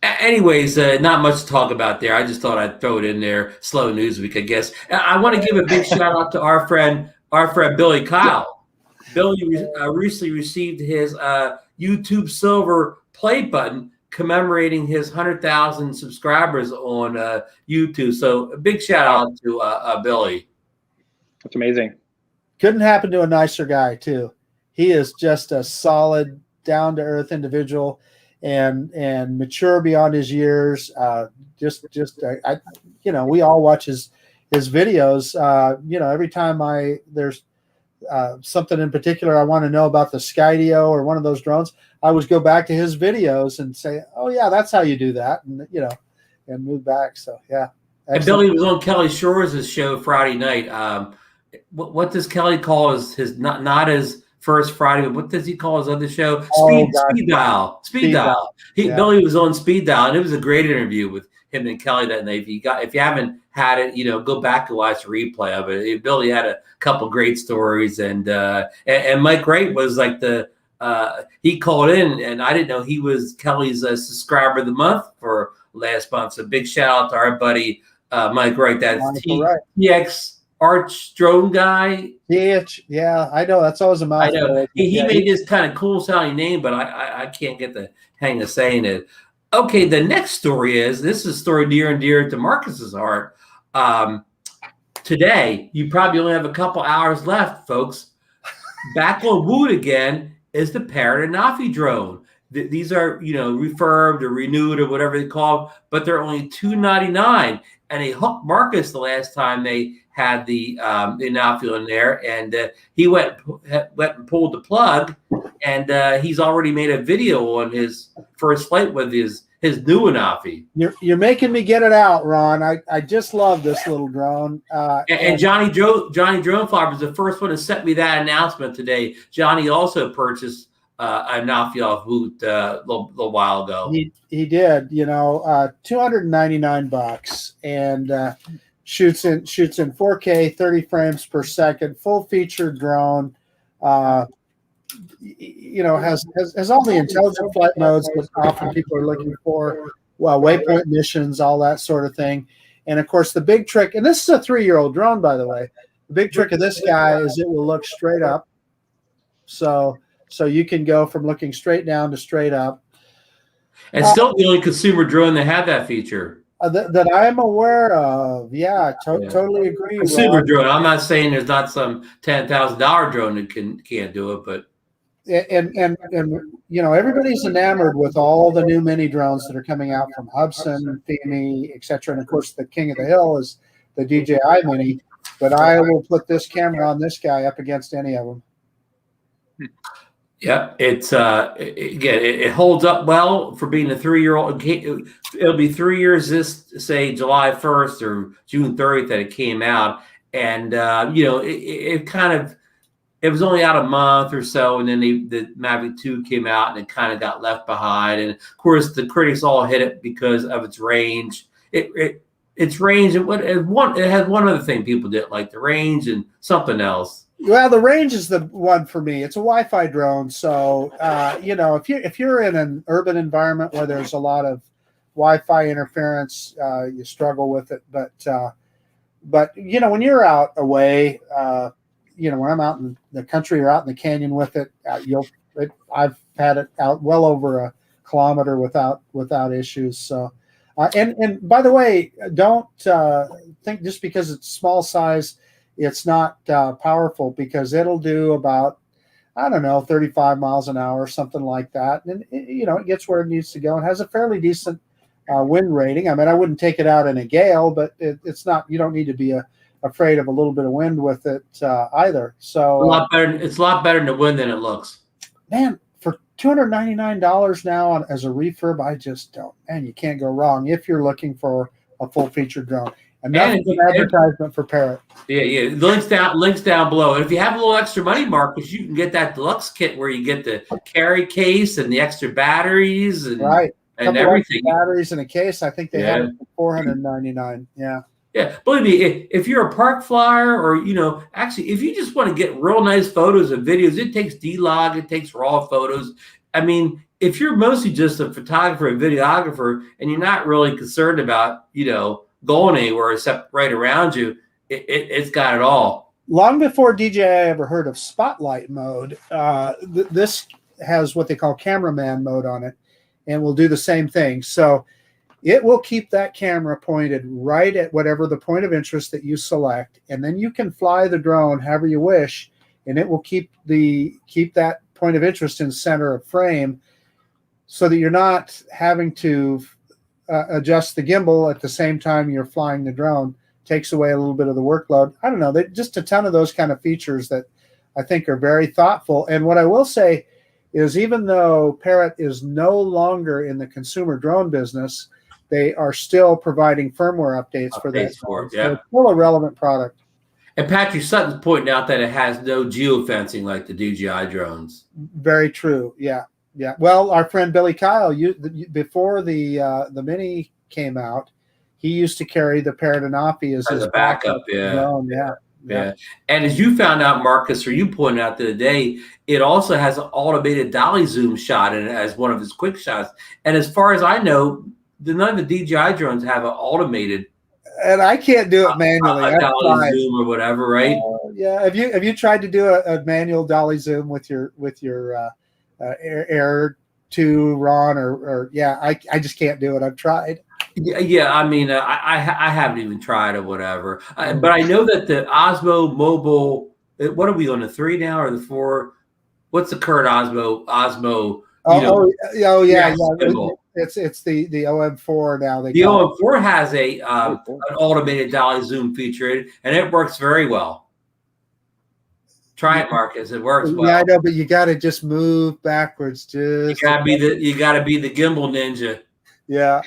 anyways, not much to talk about there. I just thought I'd throw it in there. Slow news week, I guess. I want to give a big shout out to our friend Billy Kyle. Billy recently received his YouTube Silver play button commemorating his 100,000 subscribers on YouTube. So, a big shout out to Billy. That's amazing. Couldn't happen to a nicer guy, too. He is just a solid, down-to-earth individual. And mature beyond his years. We all watch his videos. Every time there's something in particular I want to know about the Skydio or one of those drones, I always go back to his videos and say, "Oh yeah, that's how you do that," and move back. So yeah. And Billy was on Kelly Shores' show Friday night. What does Kelly call his not his First Friday, what does he call his other show? Speed Dial. Billy was on Speed Dial, and it was a great interview with him and Kelly that night. If you haven't had it, go back and watch the replay of it. Billy had a couple great stories, and Mike Wright was like he called in, and I didn't know he was Kelly's subscriber of the month for last month. So big shout out to our buddy Mike Wright. That's TX Arch drone guy. Yeah, I know. That's always a mouthful. I know. He made this kind of cool sounding name, but I can't get the hang of saying it. Okay, the next story this is a story near and dear to Marcus's heart. Today, you probably only have a couple hours left, folks. Back on Woot again, is the Parrot Anafi drone. These are, refurbed or renewed or whatever they call them, but they're only $299. And they hooked Marcus the last time they had the Anafi in there, and he went and pulled the plug, and he's already made a video on his first flight with his new Anafi. You're making me get it out, Ron. I just love this little drone. And Johnny Drone Flyer was the first one to sent me that announcement today. Johnny also purchased Anafi off Woot a little while ago. He did, $299, and shoots in 4K, 30 frames per second, full featured drone. Has all the intelligent flight modes that often people are looking for. Well, waypoint missions, all that sort of thing. And of course, the big trick, and this is a 3-year-old drone, by the way. The big trick of this guy is it will look straight up. So you can go from looking straight down to straight up. And still the only consumer drone that had that feature. That I'm aware of. Yeah, totally agree. Consumer drone. I'm not saying there's not some $10,000 drone that can't do it, but and everybody's enamored with all the new mini drones that are coming out from Hubsan, Fimi, etc. And of course, the king of the hill is the DJI Mini. But I will put this camera on this guy up against any of them. Yeah, it's it holds up well for being a 3-year-old. It'll be 3 years this, say, July 1st or June 30th that it came out, and it was only out a month or so, and then the Mavic 2 came out, and it kind of got left behind. And of course, the critics all hit it because of its range. Its range, and it has one other thing people didn't like: the range and something else. Well, the range is the one for me. It's a Wi-Fi drone, so if you're in an urban environment where there's a lot of Wi-Fi interference, you struggle with it. But when you're out away, when I'm out in the country or out in the canyon with it, I've had it out well over a kilometer without issues. So, and by the way, don't think just because it's small size, it's not powerful, because it'll do about, 35 miles an hour, something like that. And it gets where it needs to go and has a fairly decent wind rating. I mean, I wouldn't take it out in a gale, but it's not, you don't need to be afraid of a little bit of wind with it either. So it's a lot better in the wind than it looks. Man, for $299 now as a refurb, I just don't. Man, you can't go wrong if you're looking for a full featured drone. And that's an advertisement for Parrot. Yeah. Links down below. And if you have a little extra money, Marcus, you can get that deluxe kit where you get the carry case and the extra batteries and everything. Batteries in a case. I think they have it for $499. Yeah. Yeah, believe me, if you're a park flyer, or actually, if you just want to get real nice photos and videos, it takes D-Log, it takes raw photos. I mean, if you're mostly just a photographer and videographer, and you're not really concerned about going anywhere except right around you, it's got it all. Long before DJI ever heard of spotlight mode, this has what they call cameraman mode on it, and will do the same thing. So it will keep that camera pointed right at whatever the point of interest that you select, and then you can fly the drone however you wish, and it will keep that point of interest in center of frame, so that you're not having to adjust the gimbal at the same time you're flying the drone. Takes away a little bit of the workload. I don't know, just a ton of those kind of features that I think are very thoughtful. And what I will say is, even though Parrot is no longer in the consumer drone business, they are still providing firmware updates for that. So it's still a relevant product. And Patrick Sutton's pointing out that it has no geofencing like the DJI drones. Very true. Yeah. Well, our friend Billy Kyle, before the Mini came out, he used to carry the Parrot Anafi as his backup. Drone. Yeah. And as you found out, Marcus, or you pointed out the other day, it also has an automated dolly zoom shot in it as one of his quick shots. And as far as I know, none of the DJI drones have an automated. And I can't do it manually. A dolly zoom or whatever, right? Yeah. Have you tried to do a manual dolly zoom with your Air 2, Ron? Or I just can't do it. I've tried. Yeah, I mean, I haven't even tried or whatever. But I know that the Osmo Mobile, what are we on, the 3 now or the 4? what's the current Osmo? Yeah. Gimbal. It's the OM4 now. The OM4 has a an automated dolly zoom feature, and it works very well. Try it, Marcus. It works well. Yeah, I know, but you got to just move backwards. You gotta be the gimbal ninja. Yeah.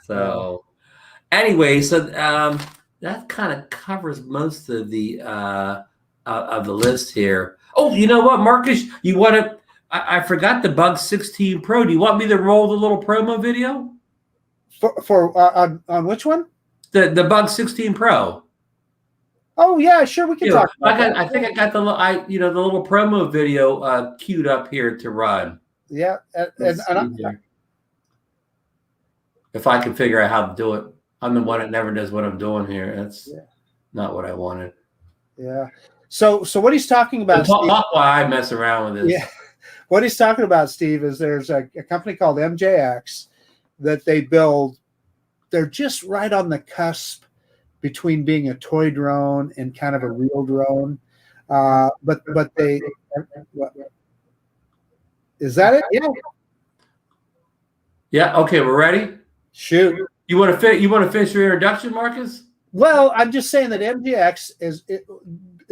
So, anyway, so that kind of covers most of the list here. Oh, you know what, Marcus? You want to? I forgot the Bug 16 Pro. Do you want me to roll the little promo video? On which one? The Bug 16 Pro. Oh yeah, sure. We can talk about that. I think I got the little promo video queued up here to run. Yeah, if I can figure out how to do it, I'm the one that never knows what I'm doing here. That's not what I wanted. Yeah. So what he's talking about? Talk why I mess around with this. Yeah. What he's talking about, Steve, is there's a company called MJX that they build. They're just right on the cusp between being a toy drone and kind of a real drone. But they is that it? Yeah. Yeah. Okay, we're ready. Shoot. You want to finish your introduction, Marcus? Well, I'm just saying that MJX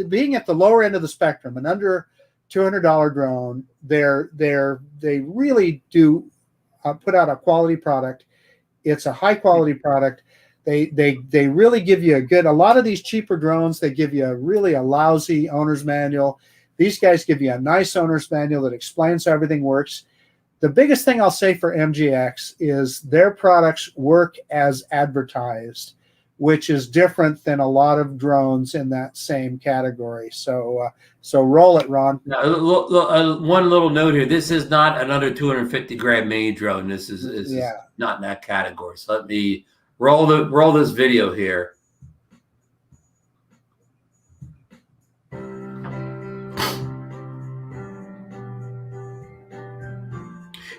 being at the lower end of the spectrum, and under $200 drone, they really do put out a quality product. It's a high quality product. They really give you a lot of these cheaper drones, they give you a lousy owner's manual. These guys give you a nice owner's manual that explains how everything works. The biggest thing I'll say for MJX is their products work as advertised, which is different than a lot of drones in that same category. So roll it, Ron. Now, one little note here. This is not another 250 gram mini drone. This is not in that category. So let me roll this video here.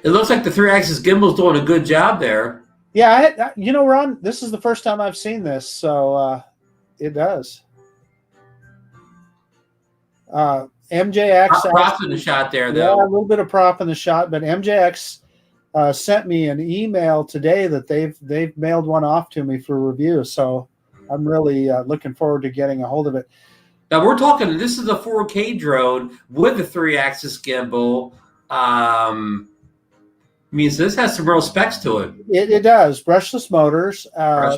It looks like the 3-axis gimbal's doing a good job there. Yeah, Ron, this is the first time I've seen this, so it does. MJX prop in the shot there, though. Yeah, a little bit of prop in the shot, but MJX sent me an email today that they've mailed one off to me for review. So I'm really looking forward to getting a hold of it. Now we're talking. This is a 4K drone with a 3-axis gimbal. Means this has some real specs to it. It does. Brushless motors. Yeah.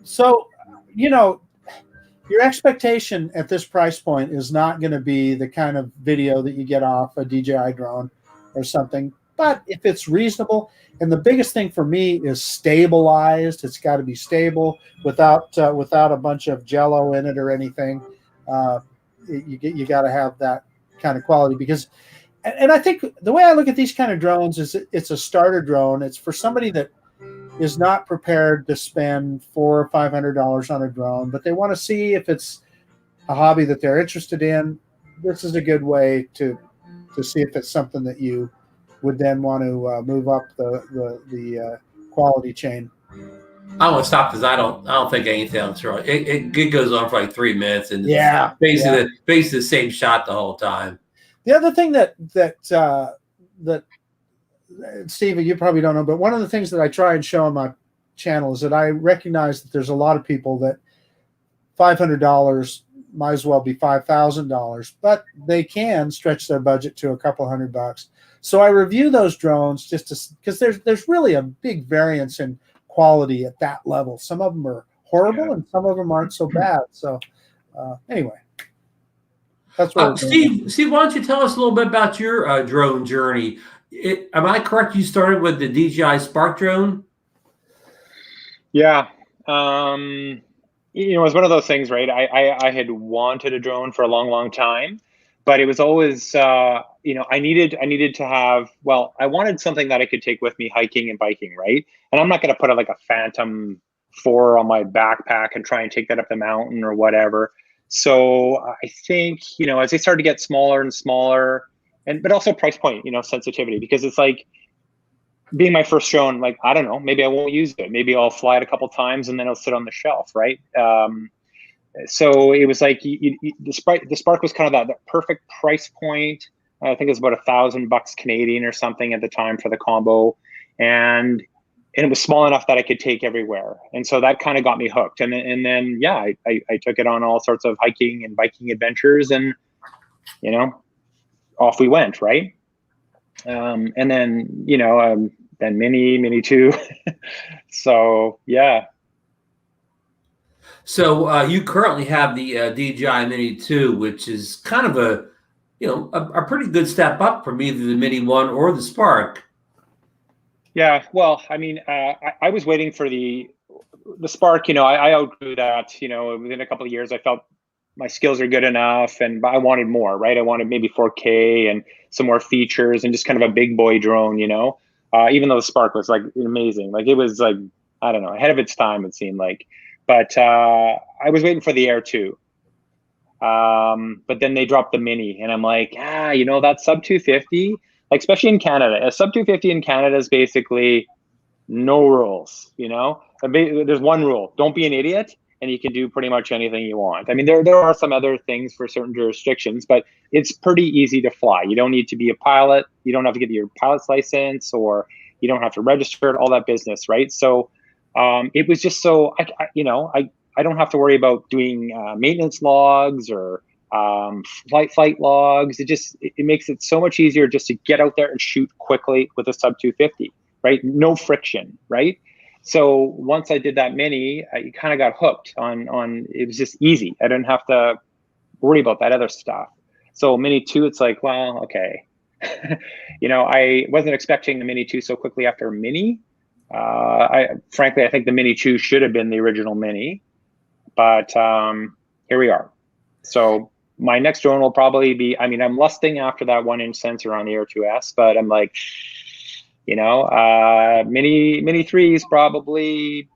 So, your expectation at this price point is not going to be the kind of video that you get off a DJI drone or something. But if it's reasonable, and the biggest thing for me is stabilized. It's got to be stable without a bunch of jello in it or anything. You got to have that kind of quality because. And I think the way I look at these kind of drones is it's a starter drone. It's for somebody that is not prepared to spend $400 or $500 on a drone, but they want to see if it's a hobby that they're interested in. This is a good way to see if it's something that you would then want to move up the quality chain. I want to stop because I don't think anything else. It goes on for like 3 minutes and basically the same shot the whole time. The other thing that Steve, you probably don't know, but one of the things that I try and show on my channel is that I recognize that there's a lot of people that $500 might as well be $5,000, but they can stretch their budget to a couple $100. So I review those drones just because there's really a big variance in quality at that level. Some of them are horrible and some of them aren't so bad. So anyway. That's what Steve, why don't you tell us a little bit about your drone journey? Am I correct? You started with the DJI Spark drone? Yeah. It was one of those things, right? I had wanted a drone for a long, long time, but it was always, I needed to have, I wanted something that I could take with me hiking and biking, right? And I'm not going to put a Phantom 4 on my backpack and try and take that up the mountain or whatever. So I think, as they started to get smaller and smaller, but also price point, sensitivity, because it's like being my first drone, I don't know, maybe I won't use it. Maybe I'll fly it a couple times and then it'll sit on the shelf, right? so it was like the Spark was kind of that perfect price point. I think it was about $1,000 Canadian or something at the time for the combo, and it was small enough that I could take everywhere. And so that kind of got me hooked. And then yeah, I took it on all sorts of hiking and biking adventures, and you know, off we went, right? And then then Mini 2. So yeah. So you currently have the DJI Mini 2, which is kind of a pretty good step up from either the Mini 1 or the Spark. Yeah, well, I mean, I was waiting for the Spark. I outgrew that. Within a couple of years, I felt my skills are good enough, and I wanted more, right? I wanted maybe 4K and some more features and just kind of a big boy drone, even though the Spark was like amazing. Like it was like, I don't know, ahead of its time, it seemed like. But I was waiting for the Air 2. But then they dropped the Mini, and I'm like, that sub 250, like especially in Canada, a sub 250 in Canada is basically no rules. There's one rule: don't be an idiot, and you can do pretty much anything you want. I mean, there are some other things for certain jurisdictions, but it's pretty easy to fly. You don't need to be a pilot. You don't have to get your pilot's license, or you don't have to register it, all that business, right? So it was just so I don't have to worry about doing maintenance logs or flight logs. It makes it so much easier just to get out there and shoot quickly with a sub 250, right? No friction, right? So once I did that Mini, I kind of got hooked on it was just easy. I didn't have to worry about that other stuff. So Mini 2, it's like, well, okay. I wasn't expecting the Mini 2 so quickly after Mini. Frankly, I think the Mini 2 should have been the original Mini, but here we are. So my next drone will probably be, I'm lusting after that 1-inch sensor on the Air 2S, but I'm like, Mini 3 is probably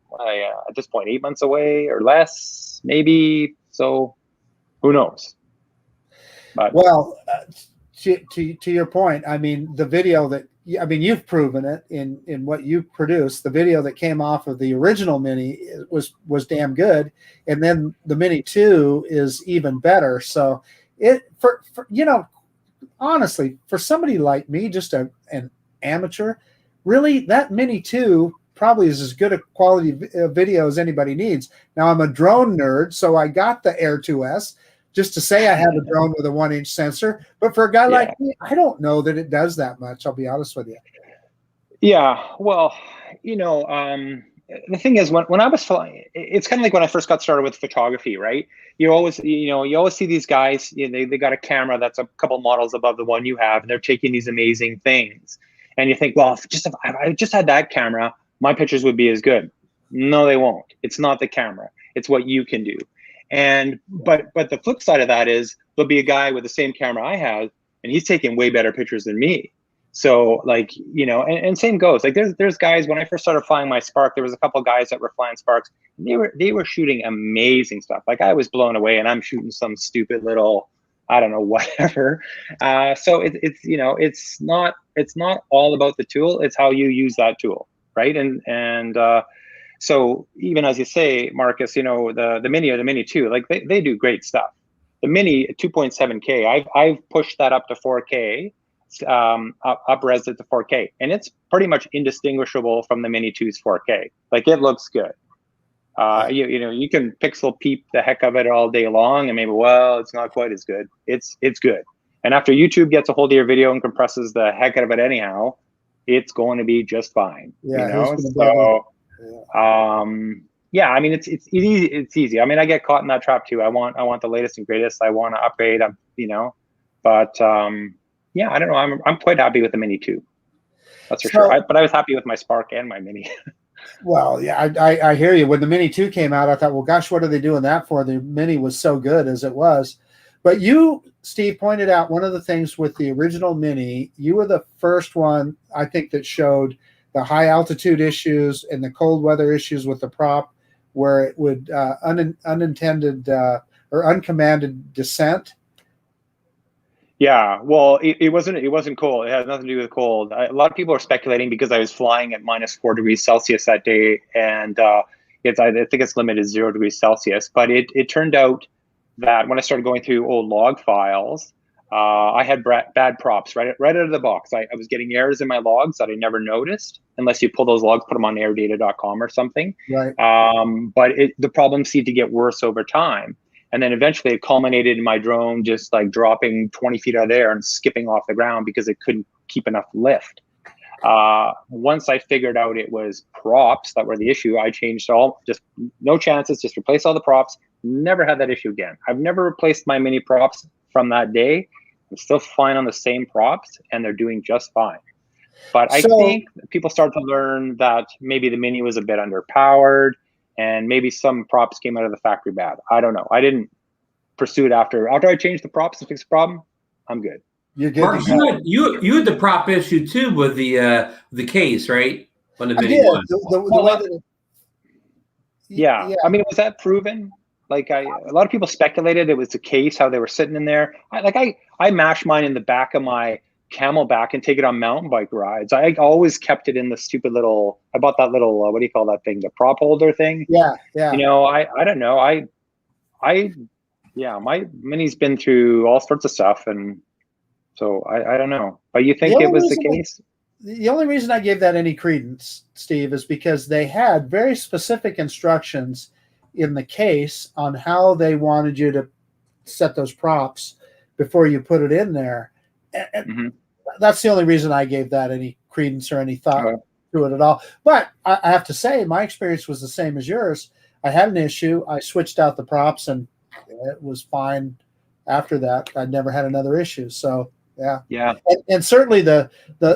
at this point 8 months away or less, maybe. So who knows? But well, to your point, the video that you've proven it in what you produced. The video that came off of the original Mini was damn good, and then the Mini 2 is even better. So for honestly, for somebody like me, just an amateur, really, that Mini 2 probably is as good a quality video as anybody needs. Now, I'm a drone nerd, so I got the Air 2S just to say I have a drone with a 1-inch sensor. But for a guy like me, I don't know that it does that much. I'll be honest with you. Yeah, well, the thing is, when I was flying, it's kind of like when I first got started with photography, right? You always see these guys, they got a camera that's a couple models above the one you have, and they're taking these amazing things. And you think, well, if I just had that camera, my pictures would be as good. No, they won't. It's not the camera. It's what you can do. And but the flip side of that is there'll be a guy with the same camera I have, and he's taking way better pictures than me. So like, and same goes. Like there's guys, when I first started flying my Spark, there was a couple guys that were flying Sparks, and they were shooting amazing stuff. Like I was blown away, and I'm shooting some stupid little, I don't know, whatever. So it's not all about the tool. It's how you use that tool, right? And so even as you say, Marcus, the Mini or the Mini 2, like they do great stuff. The Mini 2.7K, I've pushed that up to 4K, up-res it to 4K, and it's pretty much indistinguishable from the Mini 2's 4K. Like it looks good. You can pixel peep the heck of it all day long, and maybe, well, it's not quite as good. It's good. And after YouTube gets a hold of your video and compresses the heck out of it anyhow, it's going to be just fine. Yeah. So. Yeah, it's easy. It's easy. I get caught in that trap too. I want the latest and greatest. I want to upgrade. But yeah, I don't know. I'm quite happy with the Mini 2. That's for sure. But I was happy with my Spark and my Mini. Well, yeah, I hear you. When the Mini 2 came out, I thought, well, gosh, what are they doing that for? The Mini was so good as it was. But you, Steve, pointed out one of the things with the original Mini. You were the first one, I think, that showed the high altitude issues and the cold weather issues with the prop, where it would unintended or uncommanded descent. Yeah, well, it wasn't cold. It had nothing to do with cold. A lot of people are speculating because I was flying at -4 degrees Celsius that day, and I think it's limited 0 degrees Celsius. But it turned out that when I started going through old log files, I had bad props right out of the box. I was getting errors in my logs that I never noticed unless you pull those logs, put them on airdata.com or something. Right. But the problem seemed to get worse over time. And then eventually it culminated in my drone just like dropping 20 feet out of the air and skipping off the ground because it couldn't keep enough lift. Once I figured out it was props that were the issue, I changed just no chances, just replace all the props. Never had that issue again. I've never replaced my mini props from that day. I'm still flying on the same props and they're doing just fine. But I think people start to learn that maybe the mini was a bit underpowered and maybe some props came out of the factory bad. I don't know. I didn't pursue it after I changed the props to fix the problem. I'm good. You're good. Mark, you had the prop issue too with the case, right? On the mini one. The way that yeah. I mean, was that proven? Like a lot of people speculated it was the case, how they were sitting in there. I mash mine in the back of my Camelback and take it on mountain bike rides. I always kept it in the stupid little, I bought that little, what do you call that thing? The prop holder thing. Yeah. You know, I don't know. My mini's been through all sorts of stuff. And so I don't know, but you think it was the case? The only reason I gave that any credence, Steve, is because they had very specific instructions in the case on how they wanted you to set those props before you put it in there. And that's the only reason I gave that any credence or any thought to it at all. But I have to say, my experience was the same as yours. I had an issue. I switched out the props and it was fine after that. I never had another issue. So yeah. And certainly the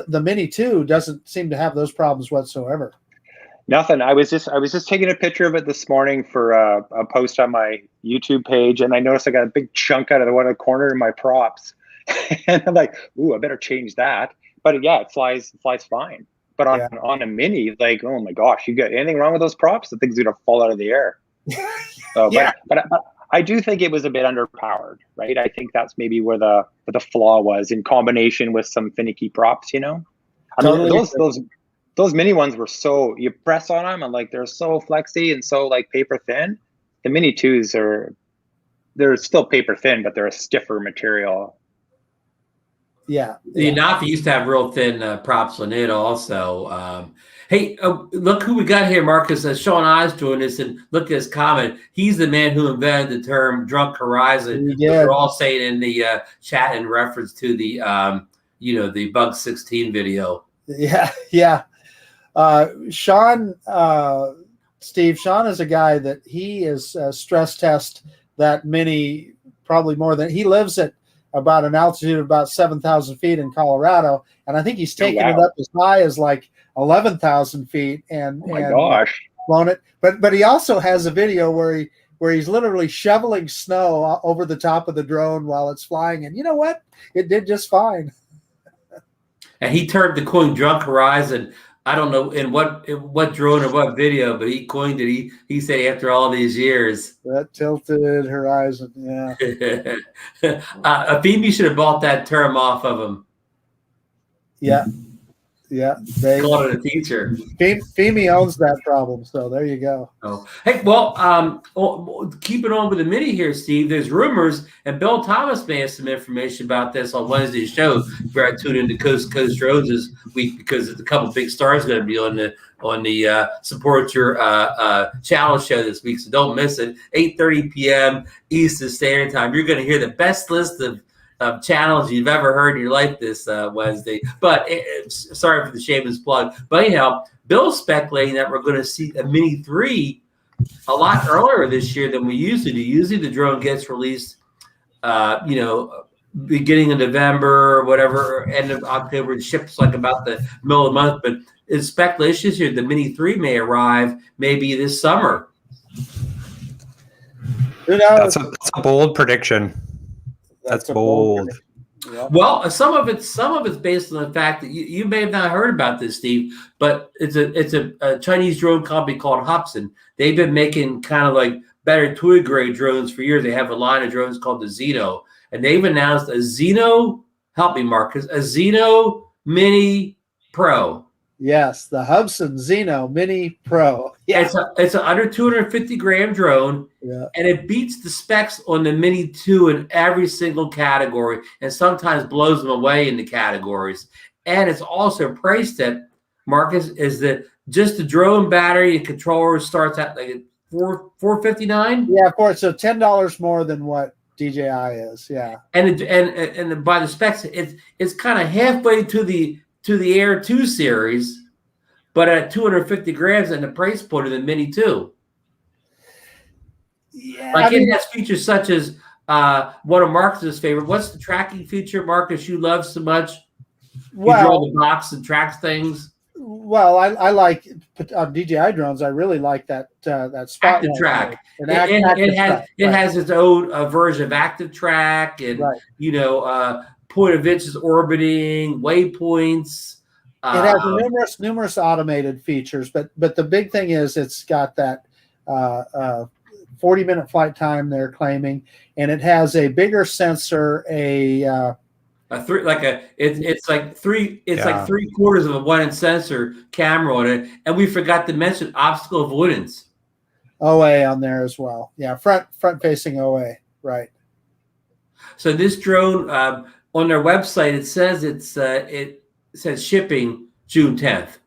Mini 2 doesn't seem to have those problems whatsoever. Nothing. I was just taking a picture of it this morning for a post on my YouTube page, and I noticed I got a big chunk out of the one corner of my props, and I'm like, "Ooh, I better change that." But yeah, it flies fine. But on a Mini, like, oh my gosh, you got anything wrong with those props? The thing's gonna fall out of the air. So, but I do think it was a bit underpowered, right? I think that's maybe where the flaw was in combination with some finicky props. You know, I mean those mini ones were so, you press on them and like they're so flexy and so like paper thin. The Mini 2s they're still paper thin, but they're a stiffer material. Yeah. The Anafi used to have real thin props on it also. Hey, look who we got here, Marcus. Sean I's doing this, and look at his comment. He's the man who invented the term drunk horizon. We're all saying in the chat in reference to the, the Bug 16 video. Yeah. Sean is a guy that he is stress test that Mini probably more than, he lives at about an altitude of about 7,000 feet in Colorado. And I think he's taken it up as high as like 11,000 feet and blown it. But he also has a video where he's literally shoveling snow over the top of the drone while it's flying. And you know what? It did just fine. And he termed the coin drunk horizon. I don't know in what drone or what video, but he coined it. He said after all these years. That tilted horizon, yeah. Phoebe should have bought that term off of him. Yeah. They called it a teacher. Femi owns that problem, so there you go. Oh, hey, well, keep it on with the Mini here, Steve. There's rumors, and Bill Thomas may have some information about this on Wednesday's show. Where I tuned into Coast to Coast Drones this week because there's a couple big stars going to be on the Support Your Challenge show this week, so don't miss it. 8:30 p.m. Eastern Standard Time. You're going to hear the best list of channels you've ever heard in your life this Wednesday. But sorry for the shameless plug. But anyhow, Bill's speculating that we're going to see a Mini 3 a lot earlier this year than we usually do. Usually the drone gets released, beginning of November or whatever, end of October. It ships like about the middle of the month. But it's speculation here the Mini 3 may arrive maybe this summer. That's a bold prediction. That's bold. Yeah. Well, some of it's based on the fact that you may have not heard about this, Steve, but it's a Chinese drone company called Hubsan. They've been making kind of like better toy grade drones for years. They have a line of drones called the Xeno, and they've announced a Xeno. Help me, Marcus. A Xeno Mini Pro. Yes, the Hubsan Zeno Mini Pro. Yeah, It's an under 250 gram drone, yeah. and it beats the specs on the Mini 2 in every single category, and sometimes blows them away in the categories. And it's also priced at, Marcus, is that just the drone battery and controller starts at like $459. Yeah, of course. So $10 more than what DJI is. Yeah, And by the specs, it's kind of halfway to the Air 2 series, but at 250 grams and the price point of the Mini 2. yeah. Like it has features such as one of Marcus's favorite. What's the tracking feature, Marcus, you love so much? You draw the box and tracks things. Well, I like on DJI drones. I really like that spotlight. Active track. It has its own version of active track, and point of interest orbiting, waypoints. It has numerous automated features, but the big thing is it's got that 40-minute flight time they're claiming, and it has a bigger sensor, it's like 3/4 of a 1-inch sensor camera on it, and we forgot to mention obstacle avoidance. OA on there as well. Yeah, front facing OA, right? So this drone on their website, it says it says shipping June 10th.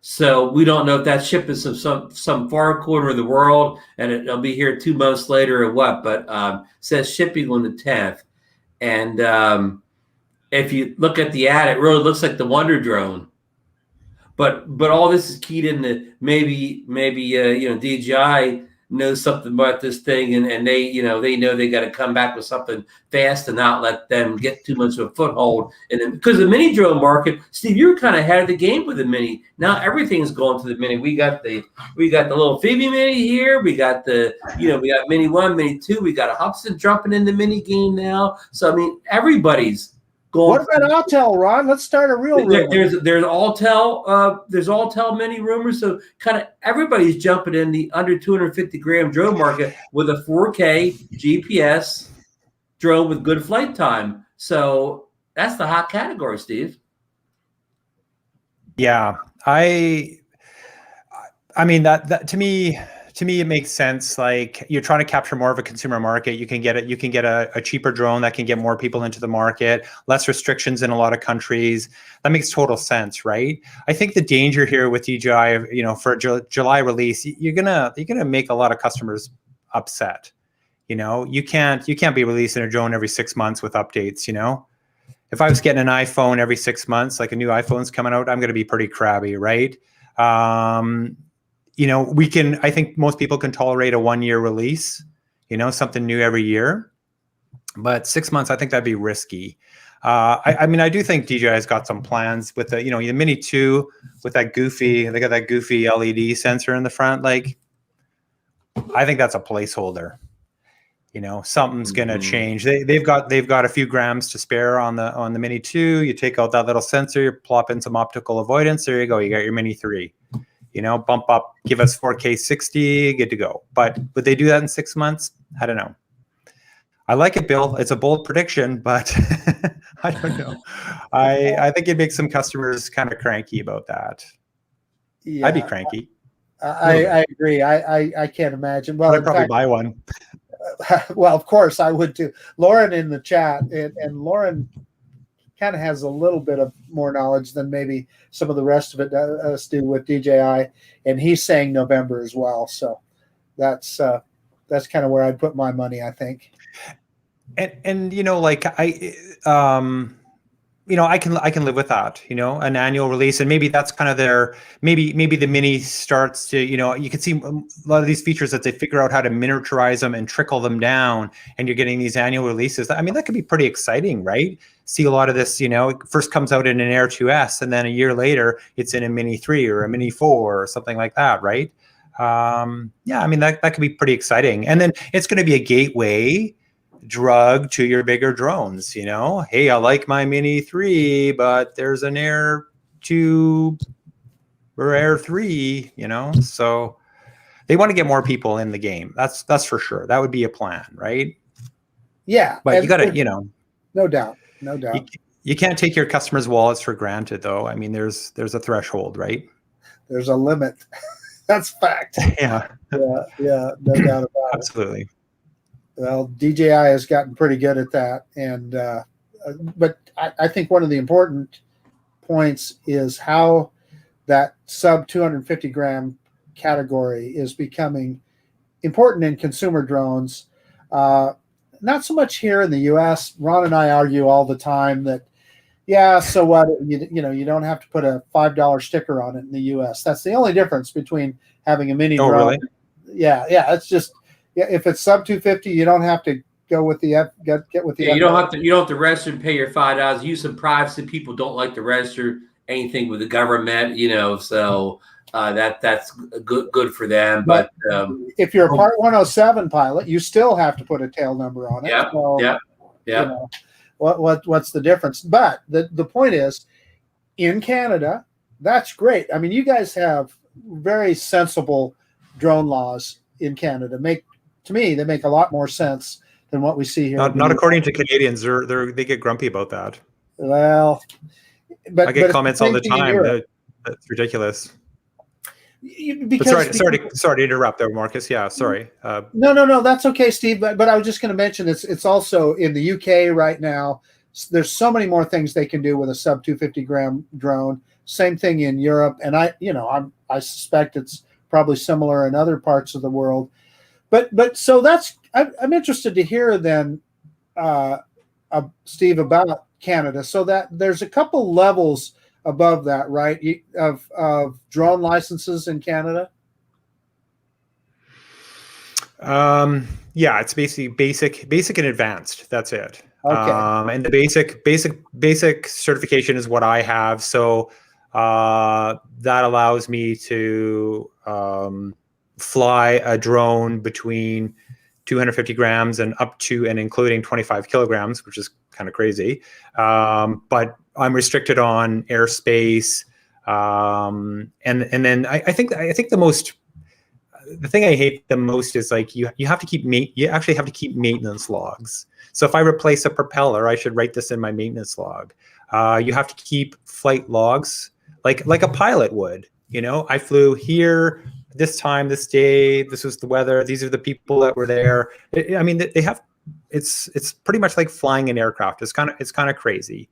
So we don't know if that's shipping some far corner of the world, and it'll be here 2 months later or what. But it says shipping on the 10th, and if you look at the ad, it really looks like the Wonder Drone. But all this is keyed into maybe DJI knows something about this thing, and they know they got to come back with something fast and not let them get too much of a foothold. And because the mini drone market, Steve, you were kind of ahead of the game with the mini. Now everything's going to the mini. We got the little Phoebe mini here. We got we got Mini 1, Mini 2. We got a Hubsan jumping in the mini game now. So I mean, everybody's going. What about Autel, Ron? Let's start a real rumor. There's Autel. There's Autel mini rumors. So kind of everybody's jumping in the under 250 gram drone market with a 4K GPS drone with good flight time. So that's the hot category, Steve. Yeah, I mean that to me it makes sense. Like, you're trying to capture more of a consumer market. You can get a cheaper drone that can get more people into the market, less restrictions in a lot of countries. That makes total sense, right? I think the danger here with DJI, for a July release, you're gonna make a lot of customers upset. You can't be releasing a drone every 6 months with updates. If I was getting an iPhone every 6 months, like a new iPhone's coming out, I'm going to be pretty crabby, right? I think most people can tolerate a 1-year release, something new every year, but 6 months, I think that'd be risky. I do think DJI has got some plans with the Mini 2 with they got that goofy LED sensor in the front. Like, I think that's a placeholder. Something's going to change. They've got a few grams to spare on the Mini 2. You take out that little sensor, you plop in some optical avoidance. There you go. You got your Mini 3. Bump up, give us 4K 60, good to go. But would they do that in 6 months? I don't know. I like it, Bill. It's a bold prediction, but I don't know. I think it makes some customers kind of cranky about that. Yeah, I'd be cranky. I agree. I can't imagine. Well, I'd probably buy one. Well, of course I would too. Lauren in the chat, and Lauren kind of has a little bit of more knowledge than maybe some of the rest of it us do with DJI, and he's saying November as well. So that's kind of where I'd put my money, I think. And I can live with that, an annual release, and maybe that's kind of their, maybe the mini starts to, you can see a lot of these features that they figure out how to miniaturize them and trickle them down, and you're getting these annual releases. I mean, that could be pretty exciting, right? See a lot of this, it first comes out in an Air 2S, and then a year later it's in a Mini 3 or a Mini 4 or something like that, right? That could be pretty exciting. And then it's going to be a gateway drug to your bigger drones. Hey, I like my Mini 3, but there's an Air 2 or Air 3, so they want to get more people in the game. That's for sure. That would be a plan, right? Yeah, but you got to, no doubt. You can't take your customers' wallets for granted, though. I mean, there's a threshold, right? There's a limit. That's fact. Yeah, Yeah, no doubt about it. absolutely. Well, DJI has gotten pretty good at that, and but I think one of the important points is how that sub 250 gram category is becoming important in consumer drones. Not so much here in the U.S. Ron and I argue all the time that, yeah, so what? You don't have to put a $5 sticker on it in the U.S. That's the only difference between having a mini drone. Really? Yeah. It's just, yeah, if it's sub 250, you don't have to go with the get with the. Yeah, you don't have to register and pay your $5. Use some privacy. People don't like to register anything with the government, so that's good for them. But if you're a Part 107 pilot, you still have to put a tail number on it. Yeah. So, yeah. What's the difference? But the point is, in Canada, that's great. I mean, you guys have very sensible drone laws in Canada. To me, they make a lot more sense than what we see here. Not according to Canadians. They get grumpy about that. Well, but I get comments all the time. That's ridiculous. Because sorry to interrupt there, Marcus. Yeah, sorry. No, that's okay, Steve. But I was just going to mention it's also in the UK right now. There's so many more things they can do with a sub 250 gram drone. Same thing in Europe, and I suspect it's probably similar in other parts of the world. But so I'm interested to hear then, Steve, about Canada. So that there's a couple levels above that, right? Of drone licenses in Canada. Yeah, it's basically basic and advanced. That's it. Okay. And the basic certification is what I have. So that allows me to fly a drone between 250 grams and up to and including 25 kilograms, which is kind of crazy. But I'm restricted on airspace. And then I think the thing I hate the most is like you actually have to keep maintenance logs. So if I replace a propeller, I should write this in my maintenance log. You have to keep flight logs like a pilot would. I flew here this time, this day, this was the weather, these are the people that were there. I mean, they have, it's pretty much like flying an aircraft. It's kind of crazy.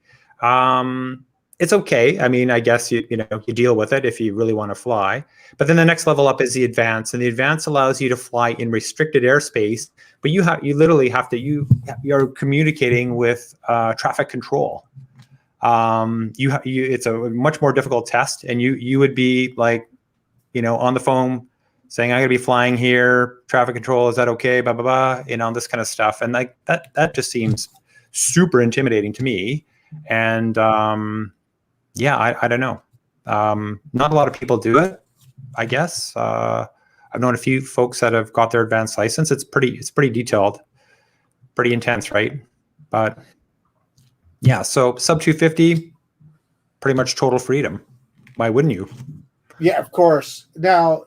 It's okay. I mean, I guess you deal with it if you really want to fly. But then the next level up is the advanced, and the advanced allows you to fly in restricted airspace. But you literally have to you're communicating with traffic control. It's a much more difficult test, and you would be like, on the phone saying, I'm going to be flying here, traffic control, is that okay? Blah, blah, blah, this kind of stuff. And like that just seems super intimidating to me. And yeah, I don't know. Not a lot of people do it, I guess. I've known a few folks that have got their advanced license. It's pretty detailed, pretty intense, right? But yeah, so sub 250, pretty much total freedom. Why wouldn't you? Yeah, of course. Now,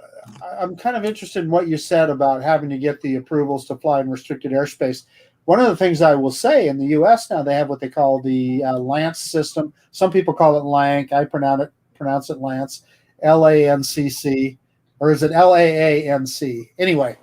I'm kind of interested in what you said about having to get the approvals to fly in restricted airspace. One of the things I will say, in the U.S. now, they have what they call the LANC system. Some people call it LANC. I pronounce it LANC, LANCC, or is it LAANC? Anyway,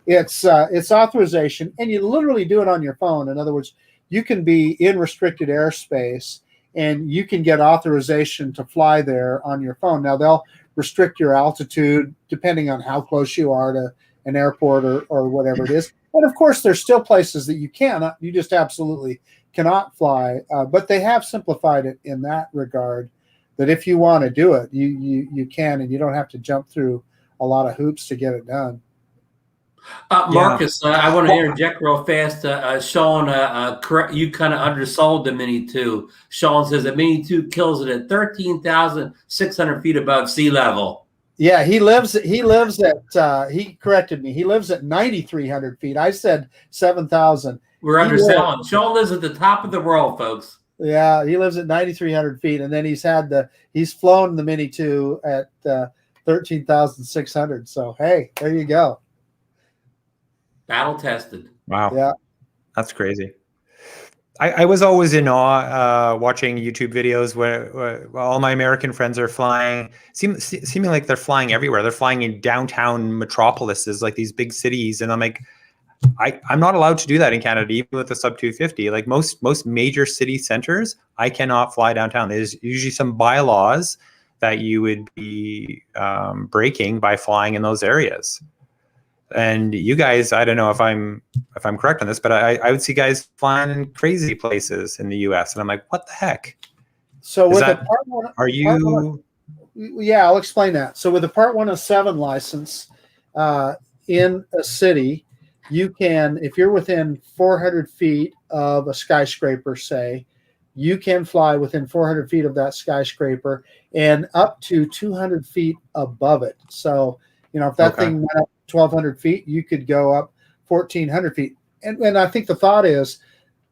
it's authorization, and you literally do it on your phone. In other words, you can be in restricted airspace, and you can get authorization to fly there on your phone. Now, they'll restrict your altitude depending on how close you are to an airport or whatever it is. And of course, there's still places that you just absolutely cannot fly. But they have simplified it in that regard, that if you want to do it, you can, and you don't have to jump through a lot of hoops to get it done. Marcus, I want to interject real fast. Sean, you kind of undersold the Mini 2. Sean says the Mini 2 kills it at 13,600 feet above sea level. Yeah, he corrected me. He lives at 9,300 feet. I said 7,000. We're underselling. Sean lives at the top of the world, folks. Yeah, he lives at 9,300 feet, and then he's flown the Mini 2 at 13,600. So hey, there you go. Battle tested. Wow. Yeah. That's crazy. I was always in awe watching YouTube videos where all my American friends are flying, seeming like they're flying everywhere. They're flying in downtown metropolises, like these big cities. And I'm like, I'm not allowed to do that in Canada, even with the sub 250. Like most major city centers, I cannot fly downtown. There's usually some bylaws that you would be breaking by flying in those areas. And you guys, I don't know if I'm correct on this, but I would see guys flying in crazy places in the US, and I'm like, what the heck? So with that, a Part 1, are you? Yeah, I'll explain that. So with a Part 107 license in a city, you can, if you're within 400 feet of a skyscraper, say, you can fly within 400 feet of that skyscraper and up to 200 feet above it. So, if that thing went up 1,200 feet, you could go up 1,400 feet. And I think the thought is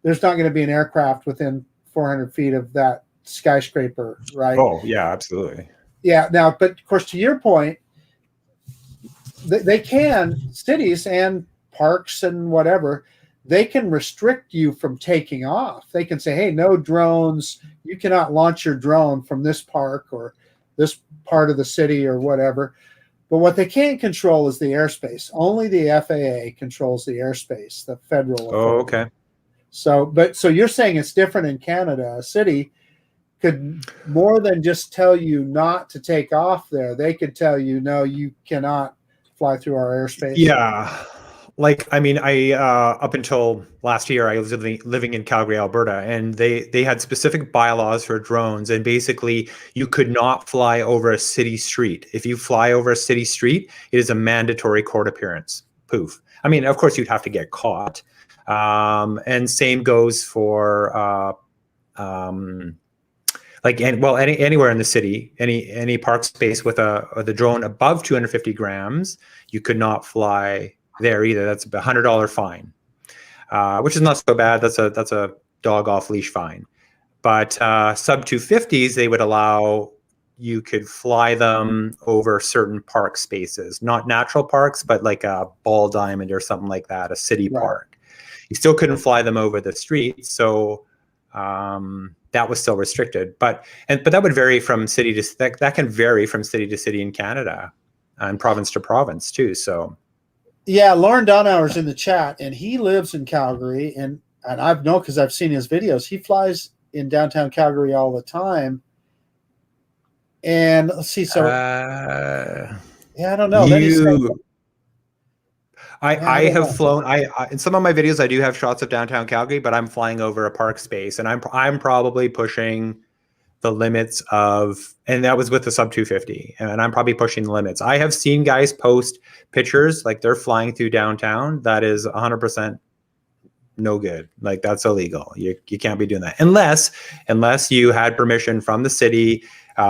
there's not going to be an aircraft within 400 feet of that skyscraper, right? Oh, yeah, absolutely. Yeah. Now, but of course, to your point, they can, cities and parks and whatever, they can restrict you from taking off. They can say, hey, no drones. You cannot launch your drone from this park or this part of the city or whatever. But what they can't control is the airspace. Only the FAA controls the airspace, the federal. Oh, okay. So you're saying it's different in Canada. A city could more than just tell you not to take off there. They could tell you, no, you cannot fly through our airspace. Yeah. Like, I mean, I up until last year, I was living in Calgary, Alberta, and they had specific bylaws for drones, and basically you could not fly over a city street. If you fly over a city street, it is a mandatory court appearance. Poof. I mean, of course, you'd have to get caught. And same goes for anywhere in the city, any park space with the drone above 250 grams, you could not fly there either. That's a $100 fine, which is not so bad. That's a dog off leash fine. But sub 250s, they would allow you could fly them over certain park spaces, not natural parks, but like a Ball Diamond or something like that, a city park. You still couldn't fly them over the street, so that was still restricted. But that would vary from city to that can vary from city to city in Canada, and province to province too. So. Yeah, Lauren Donauer's in the chat, and he lives in Calgary, and I know because I've seen his videos. He flies in downtown Calgary all the time. And let's see, so yeah, I don't know. I have flown. In some of my videos, I do have shots of downtown Calgary, but I'm flying over a park space, and I'm probably pushing the limits of, and that was with the sub 250, and I'm probably pushing the limits. I have seen guys post pictures like they're flying through downtown. That is 100% no good. Like, that's illegal. You can't be doing that unless you had permission from the city,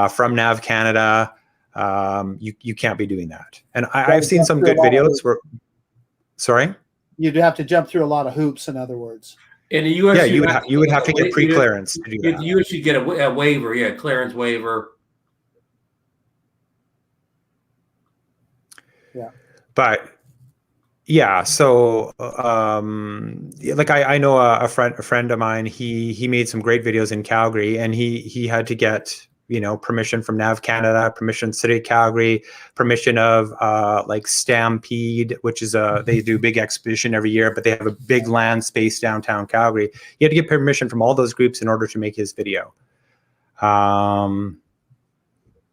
from Nav Canada. You can't be doing that. And I've seen some good videos where. Sorry? You'd have to jump through a lot of hoops, in other words. In the U.S., yeah, you would have to get pre-clearance to do that. The U.S. should get a waiver, clearance waiver. Yeah. But yeah, so like I know a friend of mine. He made some great videos in Calgary, and he had to get permission from Nav Canada, permission City of Calgary, permission of like Stampede, which is they do a big exhibition every year, but they have a big land space downtown Calgary. He had to get permission from all those groups in order to make his video. But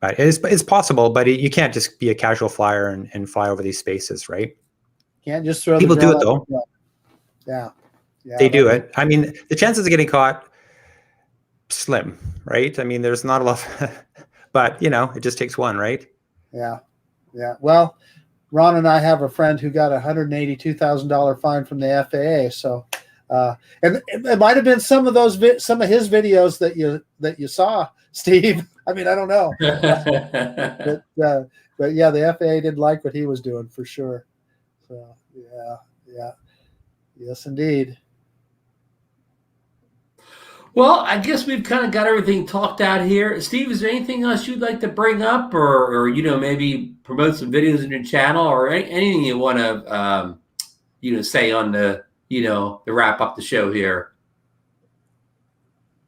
it's possible, but you can't just be a casual flyer and fly over these spaces, right? Can't just throw. People do it though. Yeah, they do it. I mean, the chances of getting caught, slim, right? I mean, there's not a lot, but it just takes one, right? Yeah. Well, Ron and I have a friend who got a $182,000 fine from the FAA. So, and it might have been some of his videos that you saw, Steve. I mean, I don't know, but yeah, the FAA didn't like what he was doing for sure. So yes, indeed. Well, I guess we've kind of got everything talked out here. Steve, is there anything else you'd like to bring up, or maybe promote some videos in your channel, or anything you want to say on the to wrap up the show here?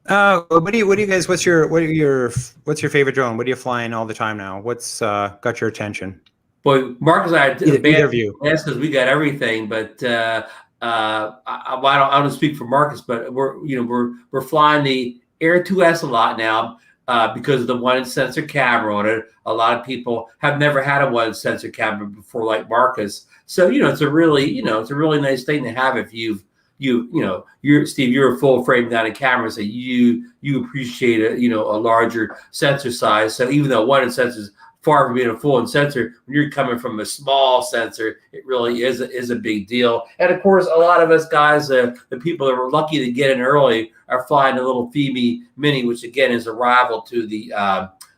What do you guys? What's your favorite drone? What are you flying all the time now? What's got your attention? Boy, Marcus and I are Either of you. Yes, because we got everything. But I don't speak for Marcus, but we're flying the Air 2S a lot now because of the one sensor camera on it. A lot of people have never had a one sensor camera before, like Marcus. So it's a really nice thing to have if you're Steve, you're a full frame down in camera, so you appreciate a larger sensor size. So even though one sensor is far from being a full sensor, when you're coming from a small sensor, it really is a big deal. And of course, a lot of us guys, the people that were lucky to get in early, are flying the little Phoebe Mini, which again is a rival to the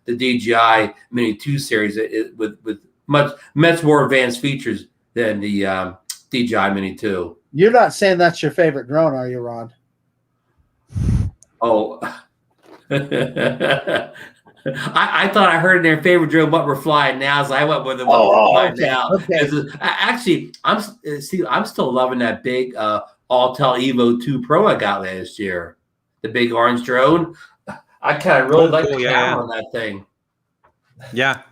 DJI Mini 2 series, with much more advanced features than the DJI Mini 2. You're not saying that's your favorite drone, are you, Ron? Oh, I thought I heard in their favorite drone what we're flying now, so I went with the what we're flying now. Okay. Actually, I'm still loving that big Autel Evo 2 Pro I got last year. The big orange drone. I kind of really like the camera on that thing. Yeah.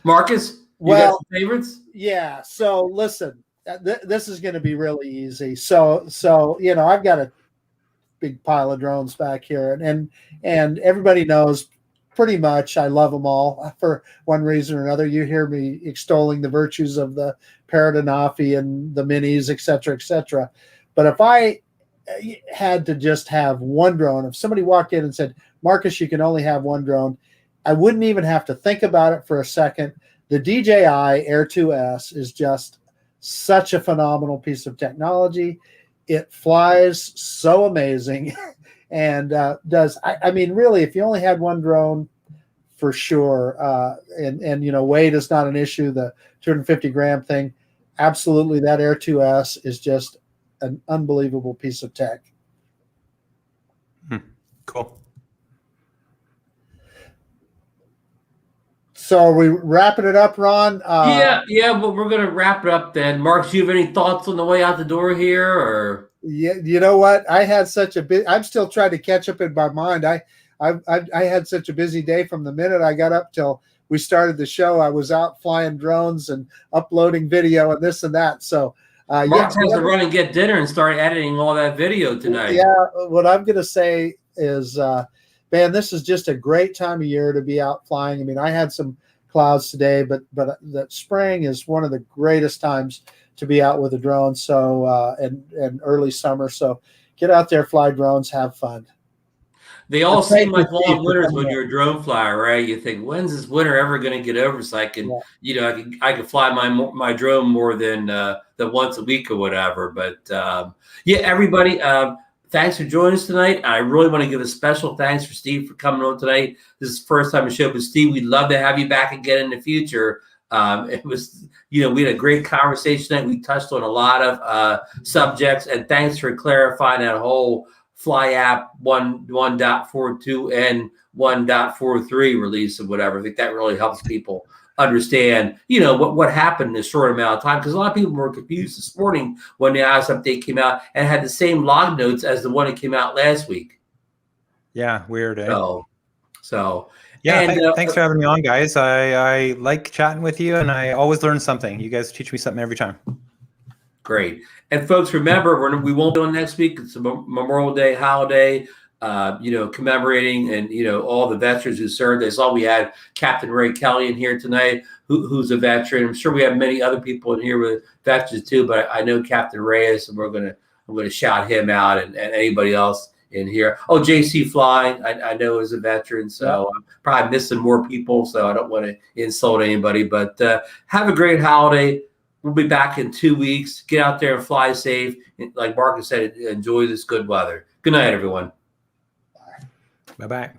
Marcus, you got some favorites? Yeah. So listen. This is going to be really easy. So I've got a big pile of drones back here, and everybody knows pretty much I love them all for one reason or another. You hear me extolling the virtues of the Parrot Anafi and the minis, et cetera, et cetera. But if I had to just have one drone, if somebody walked in and said, Marcus, you can only have one drone, I wouldn't even have to think about it for a second. The DJI Air 2S is just such a phenomenal piece of technology. It flies so amazing and really, if you only had one drone, for sure, and weight is not an issue, the 250-gram thing, absolutely, that Air 2S is just an unbelievable piece of tech. Cool. So are we wrapping it up, Ron? Yeah, but we're going to wrap it up then. Mark, do you have any thoughts on the way out the door here? Or yeah, you know what? I had such a bit. I'm still trying to catch up in my mind. I had such a busy day from the minute I got up till we started the show. I was out flying drones and uploading video and this and that. So Mark has to run and get dinner and start editing all that video tonight. Yeah, what I'm going to say is, man, this is just a great time of year to be out flying. I mean, I had some clouds today, but that spring is one of the greatest times to be out with a drone. So and early summer. So get out there, fly drones, have fun. They all seem like long winters when you're a drone flyer, right? You think, when's this winter ever going to get over so I can, I can fly my drone more than once a week or whatever. But everybody, thanks for joining us tonight. I really want to give a special thanks for Steve for coming on tonight. This is the first time the show, but Steve, we'd love to have you back again in the future. It was, we had a great conversation tonight. We touched on a lot of subjects, and thanks for clarifying that whole Fly app 1.4.2 and 1.4.3 release or whatever. I think that really helps people understand, what happened in a short amount of time, because a lot of people were confused this morning when the iOS update came out and had the same log notes as the one that came out last week. Yeah, weird. So yeah, and, thanks for having me on, guys. I like chatting with you, and I always learn something. You guys teach me something every time. Great. And folks, remember, we won't be on next week. It's a Memorial Day holiday, commemorating and, all the veterans who served. I saw we had Captain Ray Kelly in here tonight, who's a veteran. I'm sure we have many other people in here with veterans too, but I know Captain Reyes, and I'm going to shout him out and anybody else in here. Oh, JC Fly, I know is a veteran, so I'm probably missing more people, so I don't want to insult anybody, but have a great holiday. We'll be back in 2 weeks. Get out there and fly safe. Like Marcus said, enjoy this good weather. Good night, everyone. Bye-bye.